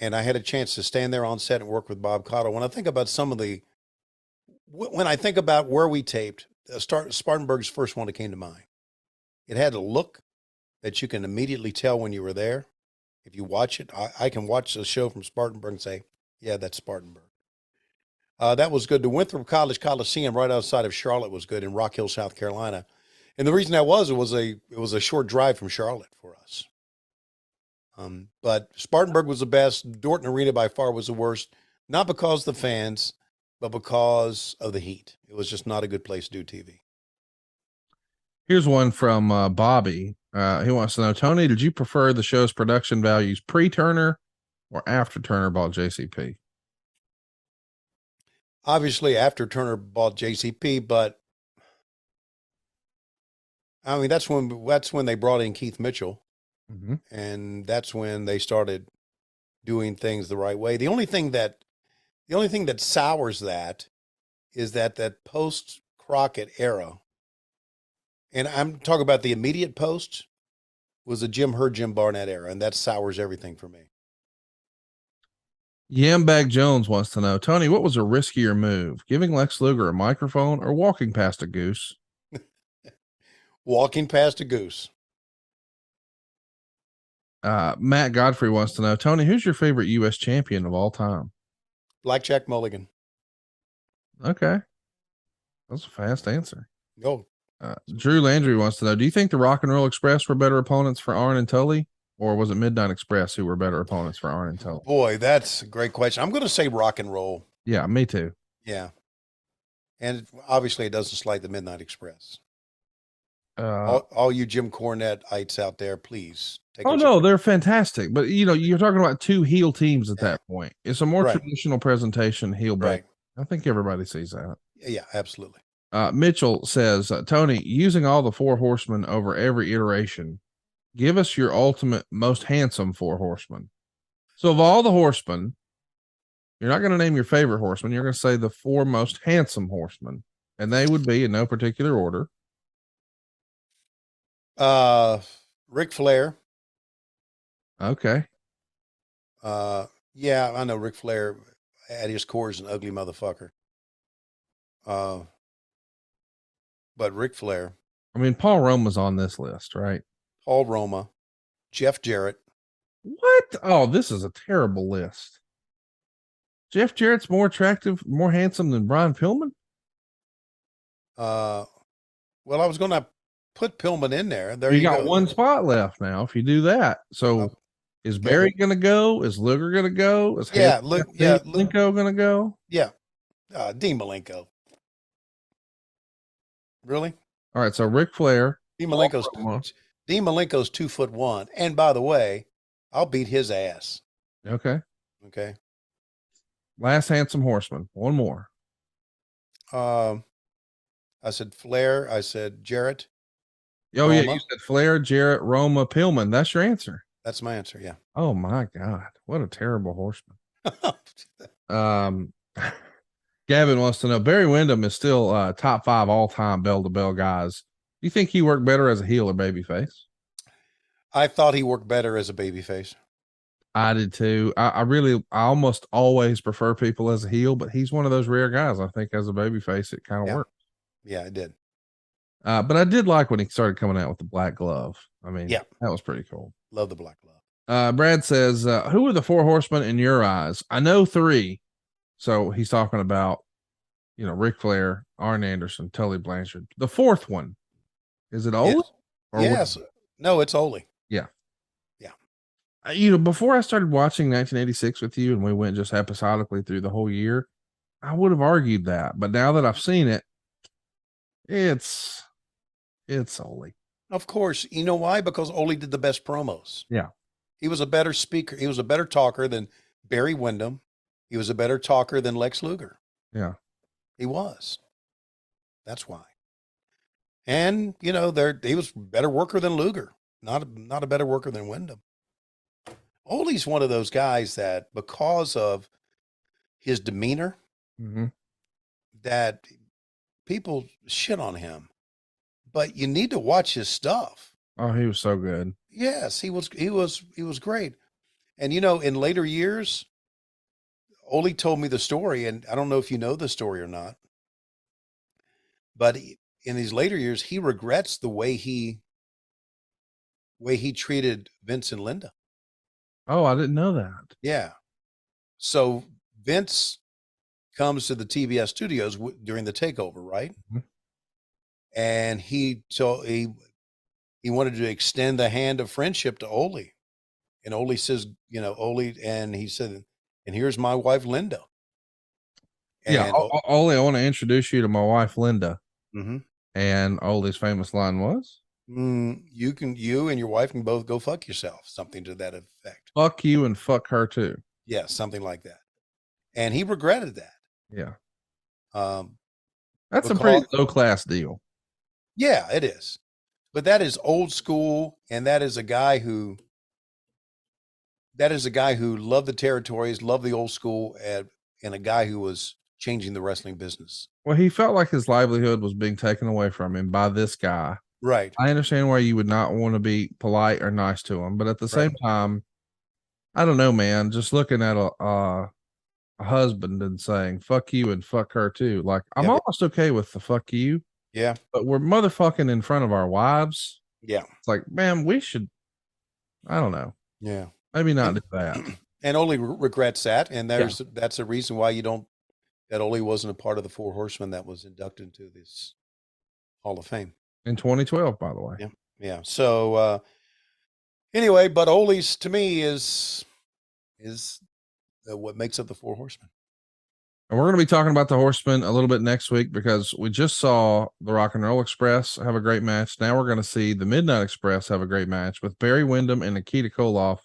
And I had a chance to stand there on set and work with Bob Cottle. When I think about when I think about where we taped, Spartanburg's first one that came to mind. It had a look that you can immediately tell when you were there. If you watch it, I can watch the show from Spartanburg and say, yeah, that's Spartanburg. That was good. The Winthrop College Coliseum right outside of Charlotte was good in Rock Hill, South Carolina. And the reason that was, it was a short drive from Charlotte for us. But Spartanburg was the best. Dorton Arena by far was the worst, not because of the fans, but because of the heat. It was just not a good place to do TV. Here's one from Bobby. He wants to know, Tony, did you prefer the show's production values pre-Turner or after Turner bought JCP? Obviously after Turner bought JCP, but I mean, that's when they brought in Keith Mitchell. Mm-hmm. And that's when they started doing things the right way. The only thing that sours that is that post Crockett era, and I'm talking about the immediate post, was the Jim Barnett era, and that sours everything for me. Yambag Jones wants to know, Tony, what was a riskier move, giving Lex Luger a microphone or walking past a goose? Walking past a goose. Matt Godfrey wants to know, Tony, who's your favorite U.S. champion of all time? Blackjack Mulligan. Okay. That's a fast answer. Go. Drew Landry wants to know, do you think the Rock and Roll Express were better opponents for Arn and Tully, or was it Midnight Express who were better opponents for Arn and Tully? Boy, that's a great question. I'm going to say Rock and Roll. Yeah, me too. Yeah. And obviously it doesn't slight the Midnight Express. All you Jim Cornette-ites out there, please. They're fantastic. But, you're talking about two heel teams at that point. It's a more traditional presentation, heel back. I think everybody sees that. Yeah, absolutely. Mitchell says, Tony, using all the four horsemen over every iteration, give us your ultimate most handsome four horsemen. So of all the horsemen, you're not going to name your favorite horseman. You're going to say the four most handsome horsemen, and they would be in no particular order. Ric Flair. Okay. Yeah, I know Ric Flair at his core is an ugly motherfucker. But Ric Flair. I mean, Paul Roma's on this list, right? Paul Roma, Jeff Jarrett. What? Oh, this is a terrible list. Jeff Jarrett's more attractive, more handsome than Brian Pillman? Well, I was going to put Pillman in there. There you go. Got one spot left now if you do that. So is Barry going to go? Is Luger going to go? Is Malenko going to go? Yeah. Dean Malenko. Really? All right. So Ric Flair. Dean Malenko's 2'1". And by the way, I'll beat his ass. Okay. Okay. Last handsome horseman. One more. I said Flair. I said Jarrett. Oh, Roma. Yeah. You said Flair, Jarrett, Roma, Pillman. That's your answer. That's my answer. Yeah. Oh my God. What a terrible horseman. Gavin wants to know, Barry Windham is still top 5 all-time bell-to-bell guys. Do you think he worked better as a heel or babyface? I thought he worked better as a babyface. I did too. I almost always prefer people as a heel, but he's one of those rare guys. I think as a babyface, it kind of worked. Yeah, it did. But I did like when he started coming out with the black glove. I mean, that was pretty cool. Love the black glove. Brad says, who are the four horsemen in your eyes? I know 3. So he's talking about, Ric Flair, Arn Anderson, Tully Blanchard. The fourth one, is it Ole? Yes. No, it's Ole. Yeah. Yeah. Before I started watching 1986 with you and we went just episodically through the whole year, I would have argued that. But now that I've seen it, It's Ole. Of course. You know why? Because Ole did the best promos. Yeah. He was a better speaker. He was a better talker than Barry Windham. He was a better talker than Lex Luger. Yeah. He was. That's why. And, you know, he was a better worker than Luger, not a better worker than Windham. Ole's one of those guys that, because of his demeanor, Mm-hmm. that people shit on him. But you need to watch his stuff. Oh, he was so good. Yes, he was great. And, you know, in later years, Ole told me the story, and I don't know if you know the story or not, but in these later years, he regrets the way he treated Vince and Linda. Oh, I didn't know that. Yeah. So Vince comes to the TBS studios during the takeover, right? Mm-hmm. And he wanted to extend the hand of friendship to Ole. And Ole says, you know, and he said, and here's my wife, Linda. And yeah. Ole, I want to introduce you to my wife, Linda. Mm-hmm. And Ole's famous line was, you and your wife can both go fuck yourself. Something to that effect. fuck you and fuck her too. Yeah. Something like that. And he regretted that. Yeah. because- That's a pretty low class deal. Yeah, it is. But that is old school, and that is a guy who loved the territories, loved the old school, and a guy who was changing the wrestling business. Well, he felt like his livelihood was being taken away from him by this guy. Right. I understand why you would not want to be polite or nice to him, but at the same time, I don't know, man. Just looking at a husband and saying "fuck you" and "fuck her too," like I'm almost okay with the "fuck you." Yeah. But we're motherfucking in front of our wives. Yeah. It's like, man, we should. I don't know. Yeah. Maybe not do that. And Ole regrets that, and that's a reason why that Ole wasn't a part of the Four Horsemen that was inducted into this Hall of Fame In 2012, by the way. Yeah. Yeah. So anyway, but Ole's to me is what makes up the Four Horsemen. And we're going to be talking about the Horsemen a little bit next week because we just saw the Rock and Roll Express have a great match. Now we're going to see the Midnight Express have a great match with Barry Windham and Nikita Koloff.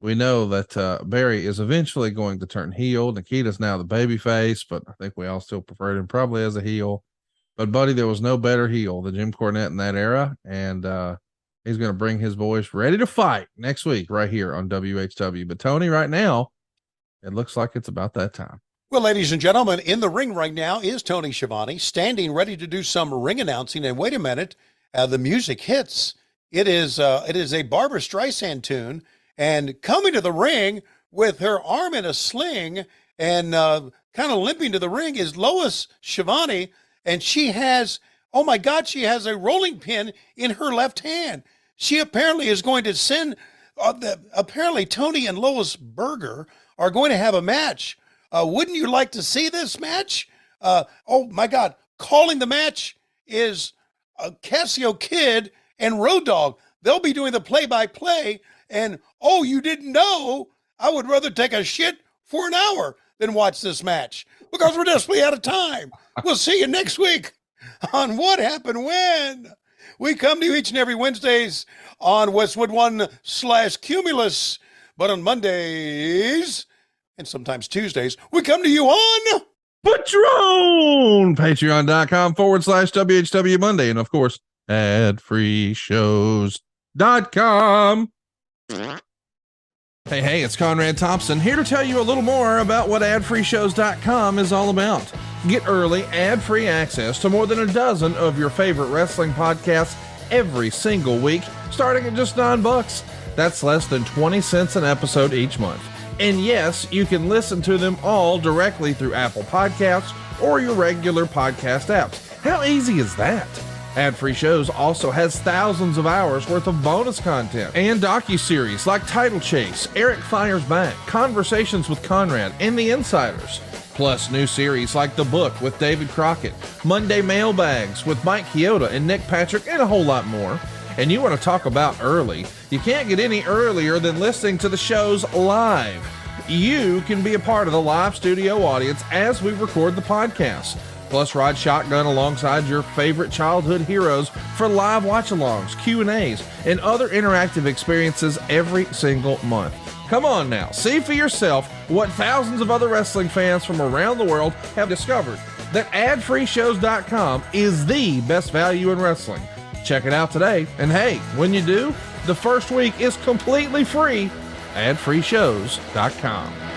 We know that Barry is eventually going to turn heel. Nikita's now the baby face, but I think we all still preferred him probably as a heel. But buddy, there was no better heel than Jim Cornette in that era. And he's going to bring his boys ready to fight next week right here on WHW. But Tony, right now, it looks like it's about that time. Well, ladies and gentlemen, in the ring right now is Tony Schiavone, standing ready to do some ring announcing. And wait a minute, the music hits. It is a Barbra Streisand tune, and coming to the ring with her arm in a sling and kind of limping to the ring is Lois Schiavone, and she has, oh my God, she has a rolling pin in her left hand. She apparently is going to send. Apparently, Tony and Lois Berger are going to have a match. Wouldn't you like to see this match? Oh my God. Calling the match is Cassio Kid and Road Dogg. They'll be doing the play-by-play. And, oh, you didn't know? I would rather take a shit for an hour than watch this match because we're desperately out of time. We'll see you next week on What Happened When. We come to you each and every Wednesdays on Westwood 1/Cumulus, but on Mondays and sometimes Tuesdays, we come to you on Patreon, patreon.com/WHW Monday. And of course, adfreeshows.com. Hey, it's Conrad Thompson here to tell you a little more about what adfreeshows.com is all about. Get early, ad-free access to more than a dozen of your favorite wrestling podcasts every single week, starting at just $9. That's less than 20 cents an episode each month. And yes, you can listen to them all directly through Apple Podcasts or your regular podcast apps. How easy is that? Ad-free shows also has thousands of hours worth of bonus content and docuseries like Title Chase, Eric Fires Back, Conversations with Conrad, and The Insiders. Plus new series like The Book with David Crockett, Monday Mailbags with Mike Chioda and Nick Patrick, and a whole lot more. And you want to talk about early? You can't get any earlier than listening to the shows live. You can be a part of the live studio audience as we record the podcast. Plus, ride shotgun alongside your favorite childhood heroes for live watch-alongs, Q&As, and other interactive experiences every single month. Come on now, see for yourself what thousands of other wrestling fans from around the world have discovered, that adfreeshows.com is the best value in wrestling. Check it out today, and hey, when you do, the first week is completely free. adfreeshows.com.